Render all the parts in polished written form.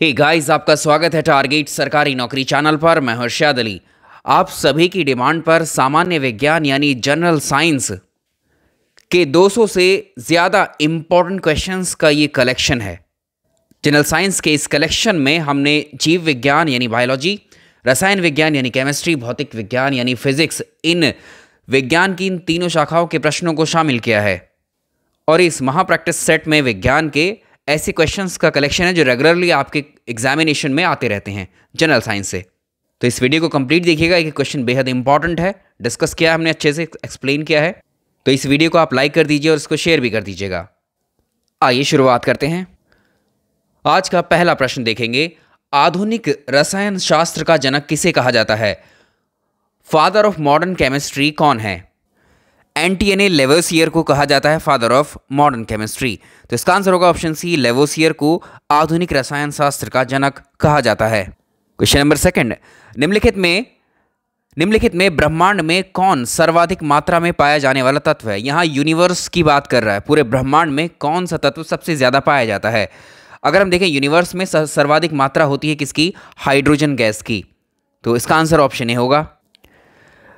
Hey guys, आपका स्वागत है टारगेट सरकारी नौकरी चैनल पर। मैं हर्षद अली। आप सभी की डिमांड पर सामान्य विज्ञान यानी जनरल साइंस के 200 से ज़्यादा इम्पोर्टेंट क्वेश्चंस का ये कलेक्शन है। जनरल साइंस के इस कलेक्शन में हमने जीव विज्ञान यानी बायोलॉजी, रसायन विज्ञान यानी केमिस्ट्री, भौतिक विज्ञान यानी फिजिक्स, इन विज्ञान की इन तीनों शाखाओं के प्रश्नों को शामिल किया है। और इस महा प्रैक्टिस सेट में विज्ञान के ऐसे क्वेश्चंस का कलेक्शन है जो रेगुलरली आपके एग्जामिनेशन में आते रहते हैं जनरल साइंस से। तो इस वीडियो को कंप्लीट देखिएगा, ये क्वेश्चन बेहद इंपॉर्टेंट है, डिस्कस किया हमने, अच्छे से एक्सप्लेन किया है। तो इस वीडियो को आप लाइक कर दीजिए और इसको शेयर भी कर दीजिएगा। आइए शुरुआत करते हैं। आज का पहला प्रश्न देखेंगे, आधुनिक रसायन शास्त्र का जनक किसे कहा जाता है? फादर ऑफ मॉडर्न केमिस्ट्री कौन है? एंटियने लेवोसियर को कहा जाता है फादर ऑफ मॉडर्न केमिस्ट्री। तो इसका आंसर होगा ऑप्शन सी, लेवोसियर को आधुनिक रसायन शास्त्र का जनक कहा जाता है। क्वेश्चन नंबर सेकंड, निम्नलिखित में ब्रह्मांड में कौन सर्वाधिक मात्रा में पाया जाने वाला तत्व है? यहाँ यूनिवर्स की बात कर रहा है, पूरे ब्रह्मांड में कौन सा तत्व सबसे ज्यादा पाया जाता है? अगर हम देखें यूनिवर्स में सर्वाधिक मात्रा होती है किसकी? हाइड्रोजन गैस की। तो इसका आंसर ऑप्शन ए होगा।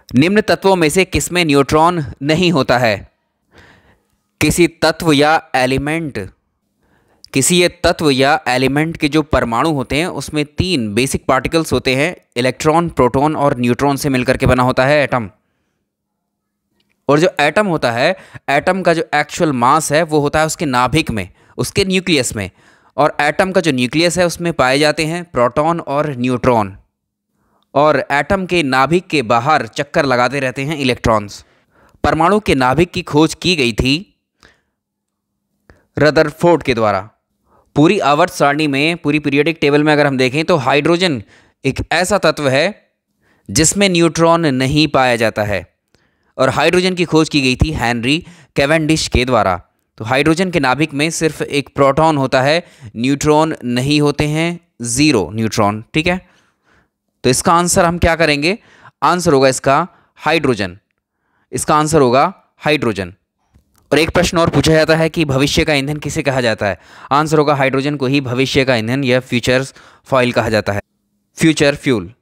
निम्न तत्वों में से किसमें न्यूट्रॉन नहीं होता है? किसी तत्व या एलिमेंट के जो परमाणु होते हैं उसमें 3 बेसिक पार्टिकल्स होते हैं, इलेक्ट्रॉन, प्रोटॉन और न्यूट्रॉन से मिलकर के बना होता है एटम। और जो एटम होता है, एटम का जो एक्चुअल मास है वो होता है उसके नाभिक में, उसके न्यूक्लियस में। और एटम का जो न्यूक्लियस है उसमें पाए जाते हैं प्रोटॉन और न्यूट्रॉन। और एटम के नाभिक के बाहर चक्कर लगाते रहते हैं इलेक्ट्रॉन्स। परमाणु के नाभिक की खोज की गई थी रदरफोर्ड के द्वारा। पूरी आवर्त सारणी में, पूरी पीरियोडिक टेबल में अगर हम देखें तो हाइड्रोजन एक ऐसा तत्व है जिसमें न्यूट्रॉन नहीं पाया जाता है। और हाइड्रोजन की खोज की गई थी हेनरी कैवेंडिश के द्वारा। तो हाइड्रोजन के नाभिक में सिर्फ एक प्रोटॉन होता है, न्यूट्रॉन नहीं होते हैं, 0 न्यूट्रॉन। ठीक है, तो इसका आंसर हम क्या करेंगे? आंसर होगा इसका हाइड्रोजन। इसका आंसर होगा हाइड्रोजन। और एक प्रश्न और पूछा जाता है कि भविष्य का ईंधन किसे कहा जाता है? आंसर होगा हाइड्रोजन को ही भविष्य का ईंधन या फ्यूचर फॉइल कहा जाता है, फ्यूचर फ्यूल।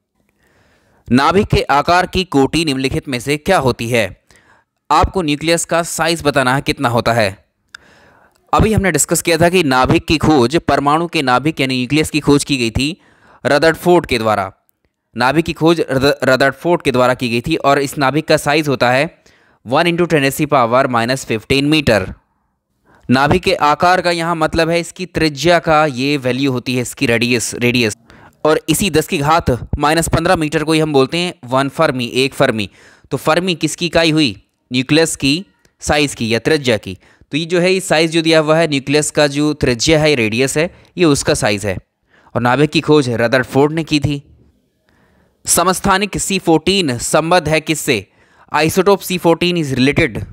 नाभिक के आकार की कोटि निम्नलिखित में से क्या होती है? आपको न्यूक्लियस का साइज बताना है, कितना होता है। अभी हमने डिस्कस किया था कि नाभिक की खोज, परमाणु के नाभिक यानी न्यूक्लियस की खोज की गई थी रदरफोर्ड के द्वारा। नाभिक की खोज रदरफोर्ड के द्वारा की गई थी और इस नाभिक का साइज होता है 1 × 10⁻⁻15 मीटर। नाभिक के आकार का यहाँ मतलब है इसकी त्रिज्या का ये वैल्यू होती है, इसकी रेडियस। और इसी 10⁻⁻15 मीटर को ही हम बोलते हैं 1 फर्मी, 1 फर्मी। तो फर्मी किसकी इकाई हुई? न्यूक्लियस की साइज की या त्रिज्या की। तो ये जो है, ये साइज जो दिया हुआ है, न्यूक्लियस का जो त्रिज्या है, रेडियस है, ये उसका साइज है। और नाभिक की खोज रदरफोर्ड ने की थी। समस्थानिक C14 संबद्ध है किससे? Isotope C14 is related.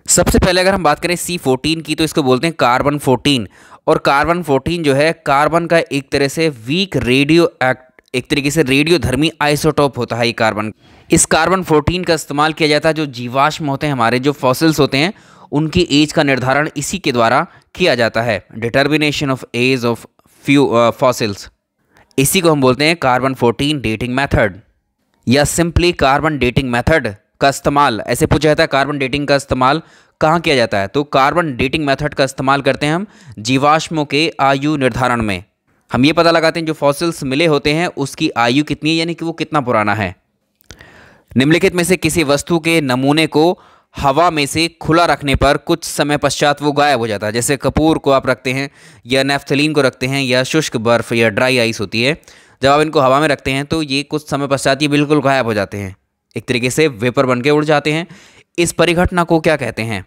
सबसे पहले अगर हम बात करें C14 की तो इसको बोलते हैं कार्बन 14। और कार्बन 14 जो है, कार्बन का एक तरह से वीक एक तरीके से रेडियोधर्मी आइसोटोप होता है ये कार्बन। इस कार्बन 14 का इस्तेमाल किया जाता है जो जीवाश्म होते हैं, हमारे जो फॉसिल्स होते हैं, उनकी एज का निर्धारण इसी के द्वारा किया जाता है, determination of age of fossils. इसी को हम बोलते हैं कार्बन 14 डेटिंग मेथड या सिंपली कार्बन डेटिंग मेथड का इस्तेमाल। ऐसे पूछा जाता है कार्बन डेटिंग का इस्तेमाल कहाँ किया जाता है? तो कार्बन डेटिंग मेथड का इस्तेमाल करते हैं हम जीवाश्मों के आयु निर्धारण में। हम ये पता लगाते हैं जो फॉसिल्स मिले होते हैं उसकी आयु कितनी है, यानी कि वो कितना पुराना है। निम्नलिखित में से किसी वस्तु के नमूने को हवा में से खुला रखने पर कुछ समय पश्चात वो गायब हो जाता है। जैसे कपूर को आप रखते हैं या नेफ्थलीन को रखते हैं या शुष्क बर्फ या ड्राई आइस होती है, जब आप इनको हवा में रखते हैं तो ये कुछ समय पश्चात ये बिल्कुल गायब हो जाते हैं, एक तरीके से वेपर बन के उड़ जाते हैं। इस परिघटना को क्या कहते हैं?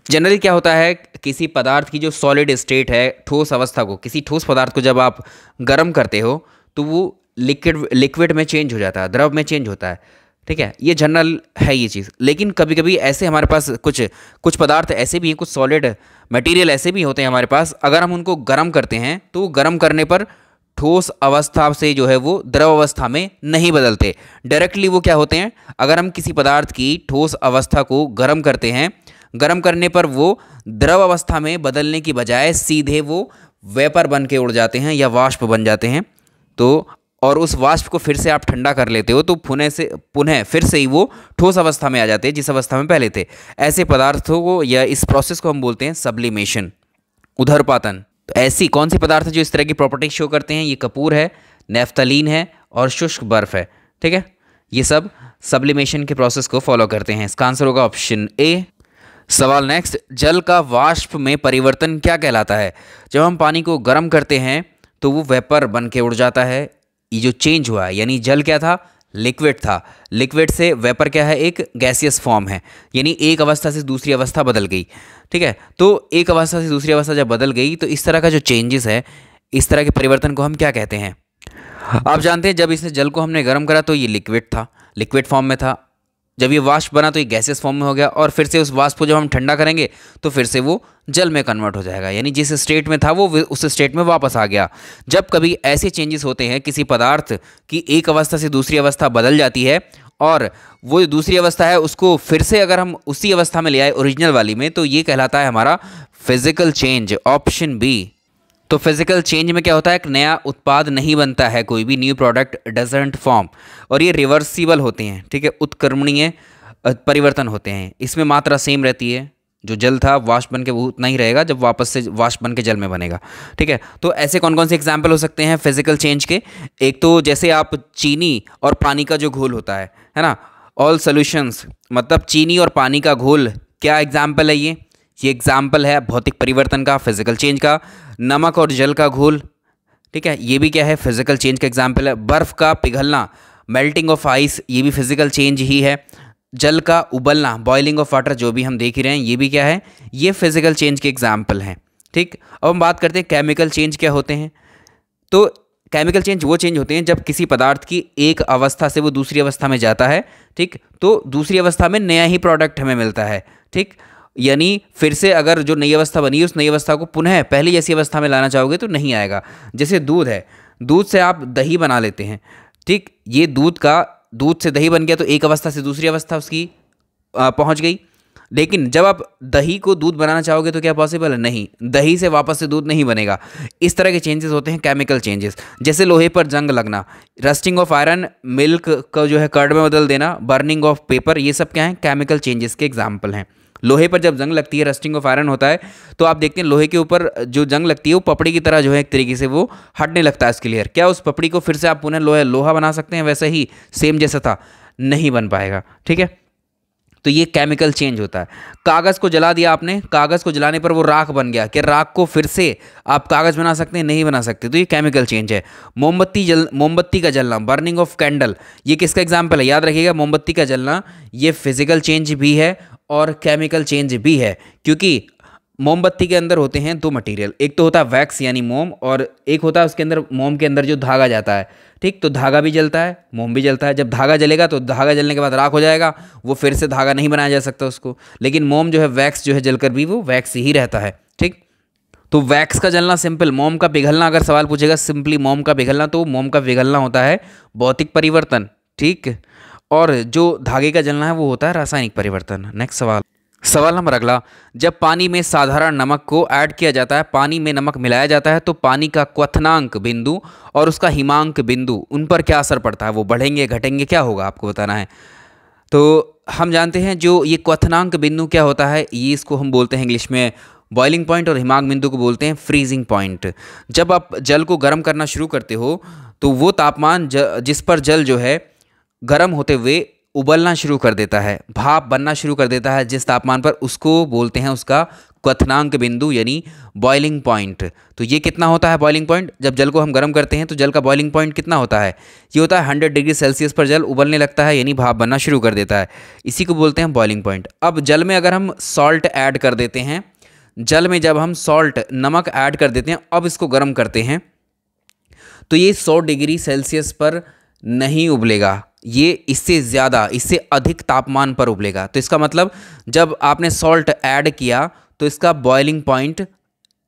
जनरली क्या होता है, किसी पदार्थ की जो सॉलिड स्टेट है, ठोस अवस्था को, किसी ठोस पदार्थ को जब आप गर्म करते हो तो वो लिक्विड में चेंज हो जाता है, द्रव में चेंज होता है। ठीक है, ये जनरल है ये चीज़। लेकिन कभी कभी ऐसे हमारे पास कुछ पदार्थ ऐसे भी हैं, कुछ सॉलिड मटेरियल ऐसे भी होते हैं हमारे पास, अगर हम उनको गर्म करते हैं तो गर्म करने पर ठोस अवस्था से जो है वो द्रव अवस्था में नहीं बदलते, डायरेक्टली वो क्या होते हैं, अगर हम किसी पदार्थ की ठोस अवस्था को गर्म करते हैं, गर्म करने पर वो द्रव अवस्था में बदलने की बजाय सीधे वो वेपर बन के उड़ जाते हैं या वाष्प बन जाते हैं। तो और उस वाष्प को फिर से आप ठंडा कर लेते हो तो पुनः फिर से ही वो ठोस अवस्था में आ जाते हैं जिस अवस्था में पहले थे। ऐसे पदार्थों को या इस प्रोसेस को हम बोलते हैं सब्लिमेशन, उदरपातन। तो ऐसी कौन सी पदार्थ है जो इस तरह की प्रॉपर्टी शो करते हैं? ये कपूर है, नेफ्थलीन है और शुष्क बर्फ है। ठीक है, ये सब सब्लिमेशन के प्रोसेस को फॉलो करते हैं। इसका आंसर होगा ऑप्शन ए। सवाल नेक्स्ट, जल का वाष्प में परिवर्तन क्या कहलाता है? जब हम पानी को गर्म करते हैं तो वो वेपर बन के उड़ जाता है। ये जो चेंज हुआ है, यानी जल क्या था? लिक्विड था। लिक्विड से वेपर क्या है? एक गैसियस फॉर्म है, यानी एक अवस्था से दूसरी अवस्था बदल गई। ठीक है, तो एक अवस्था से दूसरी अवस्था जब बदल गई तो इस तरह का जो चेंजेस है, इस तरह के परिवर्तन को हम क्या कहते हैं? आप जानते हैं जब इस जल को हमने गर्म करा तो ये लिक्विड था, लिक्विड फॉर्म में था। जब ये वाष्प बना तो ये गैसियस फॉर्म में हो गया, और फिर से उस वाष्प को जब हम ठंडा करेंगे तो फिर से वो जल में कन्वर्ट हो जाएगा, यानी जिस स्टेट में था वो उस स्टेट में वापस आ गया। जब कभी ऐसे चेंजेस होते हैं किसी पदार्थ की, एक अवस्था से दूसरी अवस्था बदल जाती है और वो जो दूसरी अवस्था है उसको फिर से अगर हम उसी अवस्था में ले आए ओरिजिनल वाली में, तो ये कहलाता है हमारा फिजिकल चेंज, ऑप्शन बी। तो फिजिकल चेंज में क्या होता है? एक नया उत्पाद नहीं बनता है, कोई भी न्यू प्रोडक्ट डजंट फॉर्म, और ये रिवर्सिबल होते हैं। ठीक है, उत्क्रमणीय परिवर्तन होते हैं। इसमें मात्रा सेम रहती है, जो जल था वाष्प बन के वो उतना ही रहेगा जब वापस से वाष्प बन के जल में बनेगा। ठीक है, तो ऐसे कौन कौन से एग्जाम्पल हो सकते हैं फिजिकल चेंज के? एक तो जैसे आप चीनी और पानी का जो घोल होता है ना, ऑल सोल्यूशंस, मतलब चीनी और पानी का घोल, क्या एग्जाम्पल है ये एग्जाम्पल है भौतिक परिवर्तन का, फिजिकल चेंज का। नमक और जल का घोल, ठीक है, ये भी क्या है? फिजिकल चेंज का एग्जाम्पल है। बर्फ़ का पिघलना, मेल्टिंग ऑफ आइस, ये भी फिजिकल चेंज ही है। जल का उबलना, बॉइलिंग ऑफ वाटर, जो भी हम देख ही रहे हैं, ये भी क्या है? ये फिजिकल चेंज के एग्जाम्पल हैं। ठीक, अब हम बात करते हैं केमिकल चेंज क्या होते हैं। तो केमिकल चेंज वो चेंज होते हैं जब किसी पदार्थ की एक अवस्था से वो दूसरी अवस्था में जाता है। ठीक, तो दूसरी अवस्था में नया ही प्रोडक्ट हमें मिलता है। ठीक, यानी फिर से अगर जो नई अवस्था बनी है उस नई अवस्था को पुनः पहली जैसी अवस्था में लाना चाहोगे तो नहीं आएगा। जैसे दूध है, दूध से आप दही बना लेते हैं। ठीक, ये दूध से दही बन गया तो एक अवस्था से दूसरी अवस्था उसकी पहुंच गई। लेकिन जब आप दही को दूध बनाना चाहोगे तो क्या पॉसिबल है? नहीं, दही से वापस से दूध नहीं बनेगा। इस तरह के चेंजेस होते हैं केमिकल चेंजेस। जैसे लोहे पर जंग लगना, रस्टिंग ऑफ आयरन, मिल्क का जो है कर्ड में बदल देना, बर्निंग ऑफ पेपर, ये सब क्या है? केमिकल चेंजेस के एग्जाम्पल हैं। लोहे पर जब जंग लगती है, रस्टिंग ऑफ आयरन होता है, तो आप देखते हैं लोहे के ऊपर जो जंग लगती है वो पपड़ी की तरह जो है एक तरीके से वो हटने लगता है इसके लेयर। क्या उस पपड़ी को फिर से आप पुनः लोहा बना सकते हैं वैसे ही सेम जैसा था? नहीं बन पाएगा। ठीक है, तो ये केमिकल चेंज होता है। कागज़ को जला दिया आपने, कागज़ को जलाने पर वो राख बन गया, क्या राख को फिर से आप कागज़ बना सकते हैं? नहीं बना सकते, तो ये केमिकल चेंज है। मोमबत्ती का जलना, बर्निंग ऑफ कैंडल, ये किसका एग्जाम्पल है? याद रखिएगा, मोमबत्ती का जलना ये फिजिकल चेंज भी है और केमिकल चेंज भी है, क्योंकि मोमबत्ती के अंदर होते हैं दो मटेरियल, एक तो होता है वैक्स यानी मोम, और एक होता है उसके अंदर मोम के अंदर जो धागा जाता है। ठीक, तो धागा भी जलता है, मोम भी जलता है। जब धागा जलेगा तो धागा जलने के बाद राख हो जाएगा, वो फिर से धागा नहीं बनाया जा सकता उसको। लेकिन मोम जो है, वैक्स जो है, जलकर भी वो वैक्स ही रहता है। ठीक, तो वैक्स का जलना सिंपल, मोम का पिघलना, अगर सवाल पूछेगा सिंपली मोम का पिघलना, तो मोम का पिघलना होता है भौतिक परिवर्तन। ठीक, और जो धागे का जलना है वो होता है रासायनिक परिवर्तन। नेक्स्ट सवाल नंबर अगला, जब पानी में साधारण नमक को ऐड किया जाता है, पानी में नमक मिलाया जाता है, तो पानी का क्वथनांक बिंदु और उसका हिमांक बिंदु, उन पर क्या असर पड़ता है? वो बढ़ेंगे, घटेंगे, क्या होगा आपको बताना है। तो हम जानते हैं जो ये क्वथनांक बिंदु क्या होता है, ये इसको हम बोलते हैं इंग्लिश में बॉइलिंग पॉइंट, और हिमांक बिंदु को बोलते हैं फ्रीजिंग पॉइंट। जब आप जल को गर्म करना शुरू करते हो तो वो तापमान जिस पर जल जो है गर्म होते हुए उबलना शुरू कर देता है, भाप बनना शुरू कर देता है जिस तापमान पर, उसको बोलते हैं उसका क्वथनांक बिंदु यानी बॉइलिंग पॉइंट। तो ये कितना होता है बॉइलिंग पॉइंट? जब जल को हम गर्म करते हैं तो जल का बॉइलिंग पॉइंट कितना होता है? ये होता है 100 डिग्री सेल्सियस पर जल उबलने लगता है, यानी भाप बनना शुरू कर देता है। इसी को बोलते हैं बॉइलिंग पॉइंट। अब जल में अगर हम सॉल्ट ऐड कर देते हैं, जल में जब हम सॉल्ट नमक ऐड कर देते हैं, अब इसको गर्म करते हैं, तो ये 100 डिग्री सेल्सियस पर नहीं उबलेगा, ये इससे ज़्यादा, इससे अधिक तापमान पर उबलेगा। तो इसका मतलब जब आपने सॉल्ट ऐड किया तो इसका बॉइलिंग पॉइंट,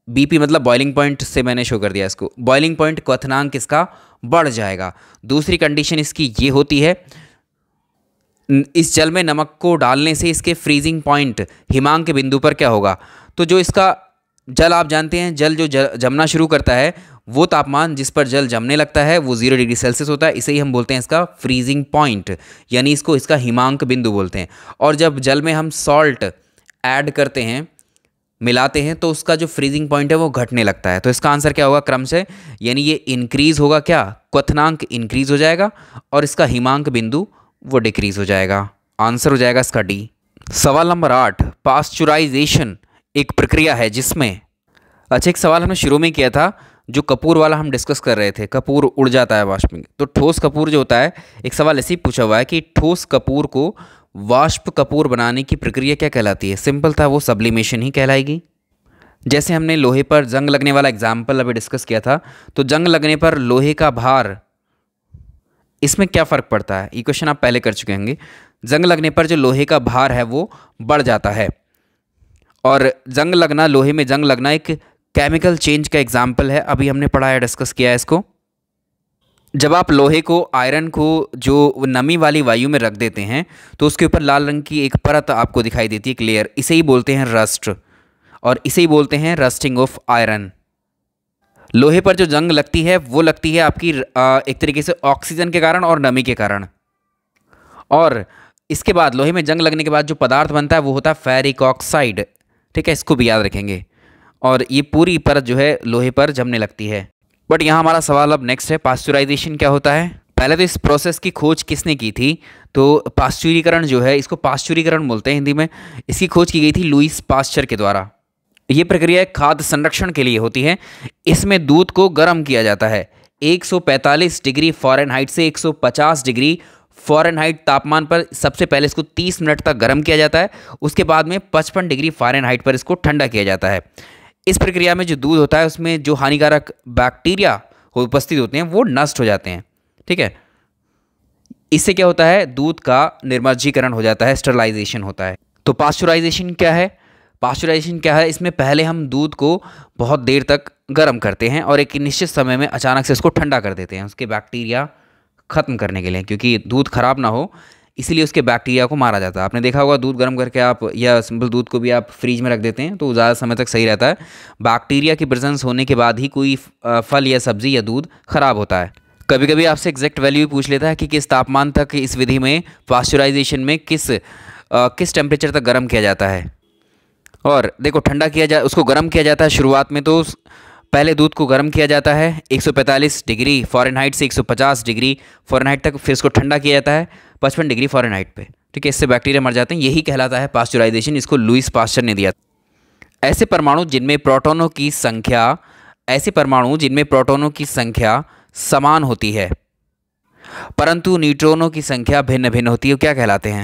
बीपी मतलब बॉइलिंग पॉइंट से मैंने शो कर दिया इसको, बॉइलिंग पॉइंट क्वथनांक इसका बढ़ जाएगा। दूसरी कंडीशन इसकी ये होती है, इस जल में नमक को डालने से इसके फ्रीजिंग पॉइंट हिमांक के बिंदु पर क्या होगा? तो जो इसका जल आप जानते हैं, जल जो जमना शुरू करता है, वो तापमान जिस पर जल जमने लगता है वो 0 डिग्री सेल्सियस होता है। इसे ही हम बोलते हैं इसका फ्रीजिंग पॉइंट, यानी इसका हिमांक बिंदु बोलते हैं। और जब जल में हम सॉल्ट ऐड करते हैं, मिलाते हैं, तो उसका जो फ्रीजिंग पॉइंट है वो घटने लगता है। तो इसका आंसर क्या होगा क्रम से, यानी ये इंक्रीज होगा, क्या क्वथनांक इंक्रीज हो जाएगा और इसका हिमांक बिंदु वो डिक्रीज हो जाएगा। आंसर हो जाएगा इसका डी। सवाल नंबर 8, पास्चुराइजेशन एक प्रक्रिया है जिसमें, अच्छा एक सवाल हमने शुरू में किया था जो कपूर वाला हम डिस्कस कर रहे थे, कपूर उड़ जाता है वाष्प में, तो ठोस कपूर जो होता है, एक सवाल ऐसे ही पूछा हुआ है कि ठोस कपूर को वाष्प कपूर बनाने की प्रक्रिया क्या कहलाती है। सिंपल था, वो सब्लिमेशन ही कहलाएगी। जैसे हमने लोहे पर जंग लगने वाला एग्जाम्पल अभी डिस्कस किया था, तो जंग लगने पर लोहे का भार, इसमें क्या फ़र्क पड़ता है, ये क्वेश्चन आप पहले कर चुके होंगे। जंग लगने पर जो लोहे का भार है वो बढ़ जाता है, और जंग लगना, लोहे में जंग लगना एक केमिकल चेंज का एग्जाम्पल है, अभी हमने पढ़ा है, डिस्कस किया है इसको। जब आप लोहे को, आयरन को जो नमी वाली वायु में रख देते हैं तो उसके ऊपर लाल रंग की एक परत आपको दिखाई देती है, एक लेयर, इसे ही बोलते हैं रस्ट, और इसे ही बोलते हैं रस्टिंग ऑफ आयरन। लोहे पर जो जंग लगती है वो लगती है आपकी एक तरीके से ऑक्सीजन के कारण और नमी के कारण। और इसके बाद लोहे में जंग लगने के बाद जो पदार्थ बनता है वो होता है फेरिक ऑक्साइड, ठीक है, इसको भी याद रखेंगे। और ये पूरी परत जो है लोहे पर जमने लगती है। बट यहाँ हमारा सवाल अब नेक्स्ट है, पास्चुराइजेशन क्या होता है। पहले तो इस प्रोसेस की खोज किसने की थी, तो पास्चुरीकरण जो है, इसको पास्चुरीकरण बोलते हैं हिंदी में, इसकी खोज की गई थी लुईस पास्चर के द्वारा। ये प्रक्रिया खाद्य संरक्षण के लिए होती है। इसमें दूध को गर्म किया जाता है 145 डिग्री फ़ारेनहाइट से 150 डिग्री फ़ारेनहाइट तापमान पर। सबसे पहले इसको 30 मिनट तक गर्म किया जाता है, उसके बाद में 55 डिग्री फ़ारेनहाइट पर इसको ठंडा किया जाता है। इस प्रक्रिया में जो दूध होता है उसमें जो हानिकारक बैक्टीरिया उपस्थित होते हैं वो नष्ट हो जाते हैं, ठीक है। इससे क्या होता है, दूध का निर्मज्जीकरण हो जाता है, स्टरलाइजेशन होता है। तो पास्चुराइजेशन क्या है, पास्चुराइजेशन क्या है, इसमें पहले हम दूध को बहुत देर तक गर्म करते हैं और एक निश्चित समय में अचानक से इसको ठंडा कर देते हैं, उसके बैक्टीरिया ख़त्म करने के लिए, क्योंकि दूध ख़राब ना हो इसीलिए उसके बैक्टीरिया को मारा जाता है। आपने देखा होगा दूध गर्म करके आप, या सिंपल दूध को भी आप फ्रीज में रख देते हैं तो ज़्यादा समय तक सही रहता है। बैक्टीरिया की प्रेजेंस होने के बाद ही कोई फल या सब्ज़ी या दूध ख़राब होता है। कभी कभी आपसे एग्जैक्ट वैल्यू भी पूछ लेता है कि किस तापमान तक इस विधि में, पास्चुराइजेशन में किस टेम्परेचर तक गर्म किया जाता है। और देखो ठंडा किया उसको गर्म किया जाता है शुरुआत में, तो पहले दूध को गर्म किया जाता है 145 डिग्री फ़ारेनहाइट से 150 डिग्री फ़ारेनहाइट तक, फिर इसको ठंडा किया जाता है 55 डिग्री फ़ारेनहाइट पे, ठीक है। इससे बैक्टीरिया मर जाते हैं, यही कहलाता है पास्चुराइजेशन। इसको लुईस पास्चर ने दिया। ऐसे परमाणु जिनमें प्रोटॉनों की संख्या समान होती है परंतु न्यूट्रॉनों की संख्या भिन्न भिन्न होती है, क्या कहलाते हैं।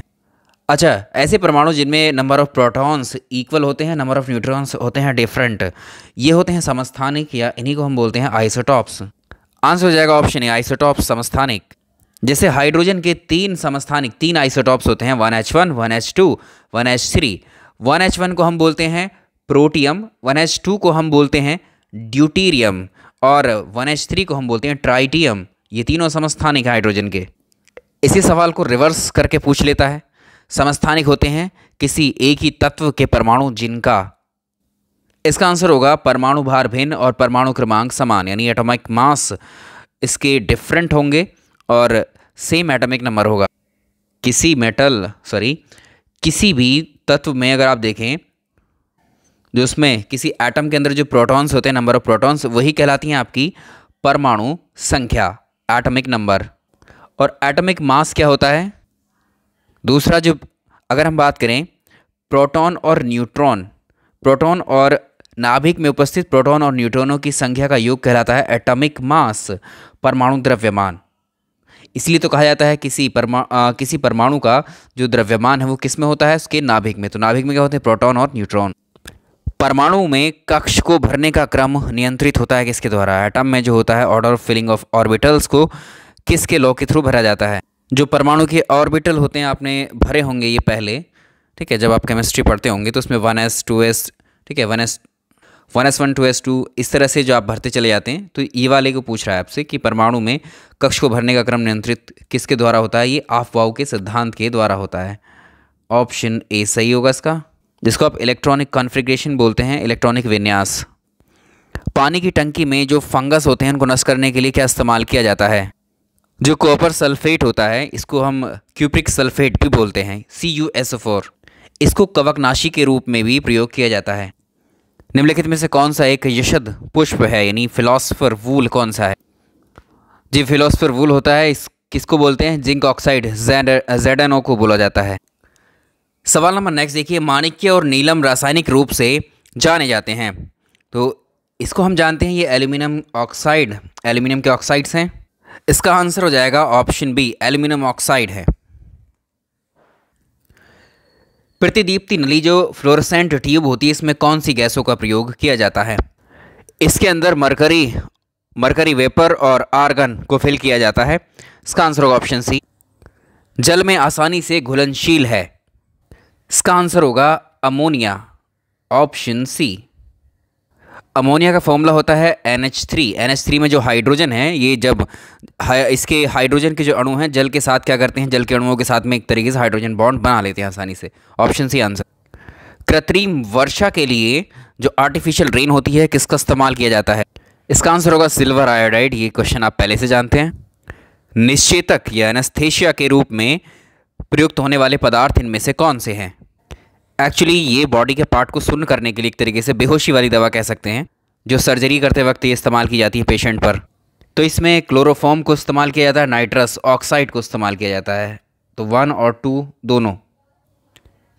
अच्छा, ऐसे परमाणु जिनमें नंबर ऑफ प्रोटॉन्स इक्वल होते हैं, नंबर ऑफ न्यूट्रॉन्स होते हैं डिफरेंट, ये होते हैं समस्थानिक, या इन्हीं को हम बोलते हैं आइसोटॉप्स। आंसर हो जाएगा ऑप्शन ए, आइसोटॉप समस्थानिक। जैसे हाइड्रोजन के 3 आइसोटॉप्स होते हैं, 1H1, 1H2, 1H3। 1H1 को हम बोलते हैं प्रोटियम, 1H2 को हम बोलते हैं ड्यूटीरियम, और 1H3 को हम बोलते हैं ट्राइटियम। ये तीनों समस्थानिक हाइड्रोजन के। इसी सवाल को रिवर्स करके पूछ लेता है, समस्थानिक होते हैं किसी एक ही तत्व के परमाणु जिनका, इसका आंसर होगा परमाणु भार भिन्न और परमाणु क्रमांक समान, यानी एटॉमिक मास इसके डिफरेंट होंगे और सेम एटॉमिक नंबर होगा। किसी भी तत्व में अगर आप देखें जो उसमें किसी एटम के अंदर जो प्रोटॉन्स होते हैं, नंबर ऑफ प्रोटॉन्स, वही कहलाती हैं आपकी परमाणु संख्या, एटॉमिक नंबर। और एटॉमिक मास क्या होता है, दूसरा जो अगर हम बात करें प्रोटॉन और न्यूट्रॉन, प्रोटॉन और नाभिक में उपस्थित प्रोटॉन और न्यूट्रॉनों की संख्या का योग कहलाता है एटॉमिक मास, परमाणु द्रव्यमान। इसलिए तो कहा जाता है किसी परमाणु का जो द्रव्यमान है वो किस में होता है, उसके नाभिक में। तो नाभिक में क्या होते हैं, प्रोटॉन और न्यूट्रॉन। परमाणु में कक्ष को भरने का क्रम नियंत्रित होता है किसके द्वारा, एटम में जो होता है order of filling of orbitals को किसके लॉ के थ्रू भरा जाता है। जो परमाणु के ऑर्बिटल होते हैं आपने भरे होंगे ये पहले, ठीक है, जब आप केमिस्ट्री पढ़ते होंगे तो उसमें 1s 2s, ठीक है, 1s1 2s 2 इस तरह से जो आप भरते चले जाते हैं। तो ये वाले को पूछ रहा है आपसे कि परमाणु में कक्ष को भरने का क्रम नियंत्रित किसके द्वारा होता है, ये अफवाह के सिद्धांत के द्वारा होता है। ऑप्शन ए सही होगा इसका। जिसको आप इलेक्ट्रॉनिक कॉन्फ़िगरेशन बोलते हैं, इलेक्ट्रॉनिक विन्यास। पानी की टंकी में जो फंगस होते हैं उनको नष्ट करने के लिए क्या इस्तेमाल किया जाता है? जो कॉपर सल्फेट होता है इसको हम क्यूप्रिक सल्फेट भी बोलते हैं, CuSO4। इसको कवकनाशी के रूप में भी प्रयोग किया जाता है। निम्नलिखित में से कौन सा एक यशद पुष्प है, यानी फिलोसफर वूल कौन सा है? जी, फिलोसफर वूल होता है, इस किसको बोलते हैं? जिंक ऑक्साइड, ZnO को बोला जाता है। सवाल नंबर नेक्स्ट देखिए, माणिक्य और नीलम रासायनिक रूप से जाने जाते हैं, तो इसको हम जानते हैं ये एल्यूमिनियम ऑक्साइड, एल्यूमिनियम के ऑक्साइड्स हैं। इसका आंसर हो जाएगा ऑप्शन बी, एल्यूमिनियम ऑक्साइड है। प्रतिदीप्ति नली जो फ्लोरोसेंट ट्यूब होती है इसमें कौन सी गैसों का प्रयोग किया जाता है? इसके अंदर मरकरी वेपर और आर्गन को फिल किया जाता है। इसका आंसर होगा ऑप्शन सी। जल में आसानी से घुलनशील है, इसका आंसर होगा अमोनिया, ऑप्शन सी। अमोनिया का फॉर्मूला होता है NH3। NH3 में जो हाइड्रोजन है, ये जब इसके हाइड्रोजन के जो अणु हैं जल के साथ क्या करते हैं, जल के अणुओं के साथ में एक तरीके से हाइड्रोजन बॉन्ड बना लेते हैं आसानी से, ऑप्शन सी आंसर। कृत्रिम वर्षा के लिए जो आर्टिफिशियल रेन होती है किसका इस्तेमाल किया जाता है? इसका आंसर होगा सिल्वर आयोडाइड। ये क्वेश्चन आप पहले से जानते हैं। निश्चेतक या एनेस्थेशिया के रूप में प्रयुक्त होने वाले पदार्थ इनमें से कौन से हैं? एक्चुअली ये बॉडी के पार्ट को शून्य करने के लिए एक तरीके से बेहोशी वाली दवा कह सकते हैं, जो सर्जरी करते वक्त ये इस्तेमाल की जाती है पेशेंट पर। तो इसमें क्लोरोफॉर्म को इस्तेमाल किया जाता है, नाइट्रस ऑक्साइड को इस्तेमाल किया जाता है। तो 1 और 2 दोनों,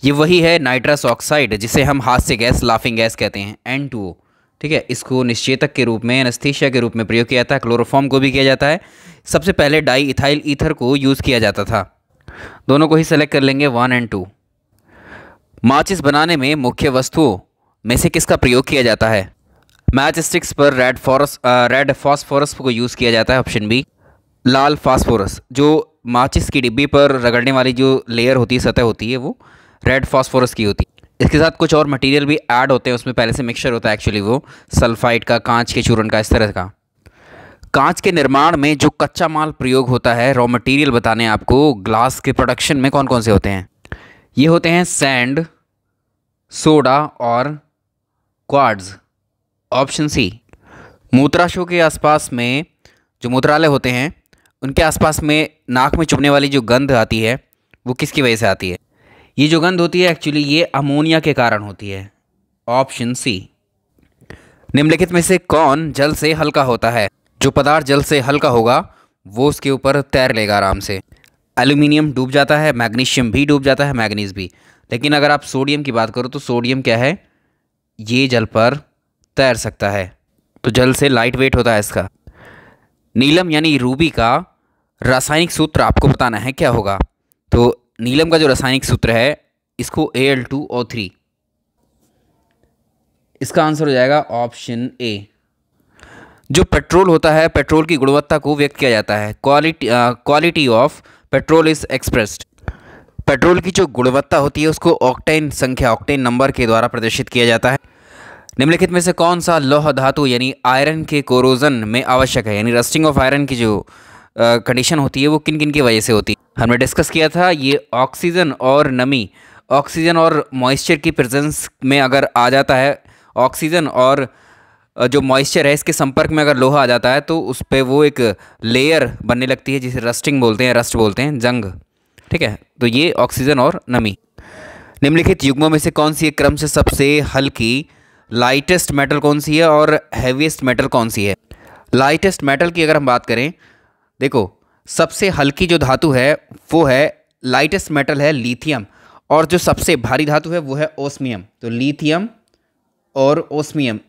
ये वही है नाइट्रस ऑक्साइड जिसे हम हास्य गैस, लाफिंग गैस कहते हैं, N2O। ठीक है, इसको निश्चेतक के रूप में, एनेस्थीसिया के रूप में प्रयोग किया जाता है। क्लोरोफॉर्म को भी किया जाता है। सबसे पहले डाई इथाइल ईथर को यूज़ किया जाता था। दोनों को ही सेलेक्ट कर लेंगे, 1 और 2। माचिस बनाने में मुख्य वस्तुओं में से किसका प्रयोग किया जाता है? मैच स्टिक्स पर रेड फास्फोरस को यूज़ किया जाता है, ऑप्शन बी। लाल फास्फोरस, जो माचिस की डिब्बी पर रगड़ने वाली जो लेयर होती है, सतह होती है, वो रेड फास्फोरस की होती है। इसके साथ कुछ और मटेरियल भी ऐड होते हैं, उसमें पहले से मिक्सचर होता है एक्चुअली, वो सल्फाइड का, कांच के चूर्ण का, इस तरह का। कांच के निर्माण में जो कच्चा माल प्रयोग होता है, रॉ मटेरियल बताने आपको, ग्लास के प्रोडक्शन में कौन कौन से होते हैं? ये होते हैं सैंड, सोडा और क्वार्ट्ज, ऑप्शन सी। मूत्राशयों के आसपास में जो मूत्रालय होते हैं उनके आसपास में नाक में चुभने वाली जो गंध आती है वो किसकी वजह से आती है? ये जो गंध होती है एक्चुअली ये अमोनिया के कारण होती है, ऑप्शन सी। निम्नलिखित में से कौन जल से हल्का होता है? जो पदार्थ जल से हल्का होगा वो उसके ऊपर तैर लेगा आराम से। एल्यूमिनियम डूब जाता है, मैग्नीशियम भी डूब जाता है, मैग्नीज भी। लेकिन अगर आप सोडियम की बात करो तो सोडियम क्या है, ये जल पर तैर सकता है, तो जल से लाइट वेट होता है इसका। नीलम यानी रूबी का रासायनिक सूत्र आपको बताना है क्या होगा? तो नीलम का जो रासायनिक सूत्र है इसको Al2O3, इसका आंसर हो जाएगा ऑप्शन ए। जो पेट्रोल होता है, पेट्रोल की गुणवत्ता को व्यक्त किया जाता है, quality of petrol is expressed. Petrol की जो गुणवत्ता होती है उसको ऑक्टेन संख्या, ऑक्टेन नंबर के द्वारा प्रदर्शित किया जाता है। निम्नलिखित में से कौन सा लौह धातु यानी आयरन के कोरोजन में आवश्यक है, यानी रस्टिंग ऑफ आयरन की जो कंडीशन होती है वो किन किन की वजह से होती है? हमने डिस्कस किया था, ये ऑक्सीजन और नमी, ऑक्सीजन और मॉइस्चर की प्रेजेंस में अगर आ जाता है, ऑक्सीजन और जो मॉइस्चर है इसके संपर्क में अगर लोहा आ जाता है तो उस पर वो एक लेयर बनने लगती है जिसे रस्टिंग बोलते हैं, रस्ट बोलते हैं, जंग। ठीक है, तो ये ऑक्सीजन और नमी। निम्नलिखित युग्मों में से कौन सी एक क्रम से सबसे हल्की, लाइटेस्ट मेटल कौन सी है और हैवीएस्ट मेटल कौन सी है? लाइटेस्ट मेटल की अगर हम बात करें, देखो सबसे हल्की जो धातु है वो है, लाइटेस्ट मेटल है लिथियम, और जो सबसे भारी धातु है वो है ओस्मियम। तो लिथियम और ओस्मियम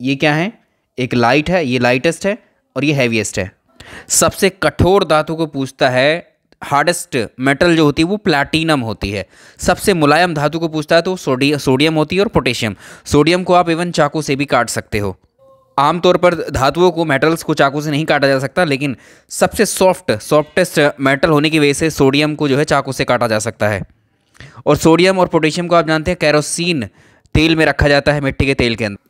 ये क्या है, एक लाइट है, ये लाइटेस्ट है और ये हैवीएस्ट है। सबसे कठोर धातु को पूछता है, हार्डेस्ट मेटल जो होती है वो प्लैटिनम होती है। सबसे मुलायम धातु को पूछता है तो सोडियम होती है और पोटेशियम। सोडियम को आप इवन चाकू से भी काट सकते हो। आमतौर पर धातुओं को, मेटल्स को चाकू से नहीं काटा जा सकता, लेकिन सबसे सॉफ्टेस्ट मेटल होने की वजह से सोडियम को जो है चाकू से काटा जा सकता है। और सोडियम और पोटेशियम को आप जानते हैं कैरोसिन तेल में रखा जाता है, मिट्टी के तेल के अंदर।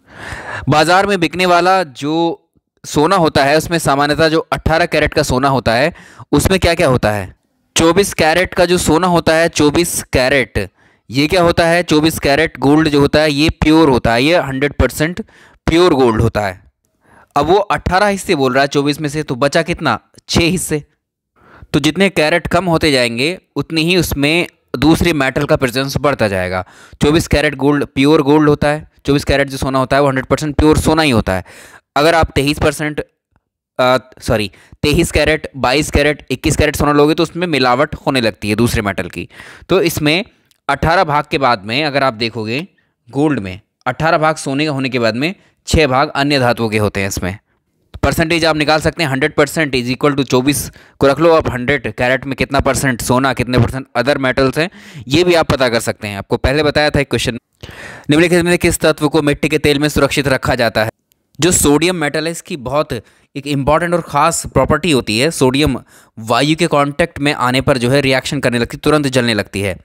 बाजार में बिकने वाला जो सोना होता है उसमें सामान्यतः जो 18 कैरेट का सोना होता है उसमें क्या क्या होता है? 24 कैरेट का जो सोना होता है, 24 कैरेट ये क्या होता है, 24 कैरेट गोल्ड जो होता है ये प्योर होता है, ये 100% प्योर गोल्ड होता है। अब वो 18 हिस्से बोल रहा है 24 में से, तो बचा कितना, 6 हिस्से। तो जितने कैरेट कम होते जाएंगे उतनी ही उसमें दूसरे मेटल का प्रेजेंस बढ़ता जाएगा। 24 कैरेट गोल्ड प्योर गोल्ड होता है, 24 कैरेट जो सोना होता है वो 100% प्योर सोना ही होता है। अगर आप 23 कैरेट, 22 कैरेट, 21 कैरेट सोना लोगे तो उसमें मिलावट होने लगती है दूसरे मेटल की। तो इसमें 18 भाग के बाद में अगर आप देखोगे गोल्ड में 18 भाग सोने का होने के बाद में 6 भाग अन्य धातुओं के होते हैं। इसमें परसेंटेज आप निकाल सकते हैं, 100% इज इक्वल टू 24 को रख लो आप, 100 कैरेट में कितना परसेंट सोना, कितने परसेंट अदर मेटल्स हैं, ये भी आप पता कर सकते हैं। आपको पहले बताया था एक क्वेश्चन, निम्नलिखित में किस तत्व को मिट्टी के तेल में सुरक्षित रखा जाता है। जो सोडियम मेटल है इसकी बहुत एक इंपॉर्टेंट और ख़ास प्रॉपर्टी होती है, सोडियम वायु के कांटेक्ट में आने पर जो है रिएक्शन करने लगती है, तुरंत जलने लगती है।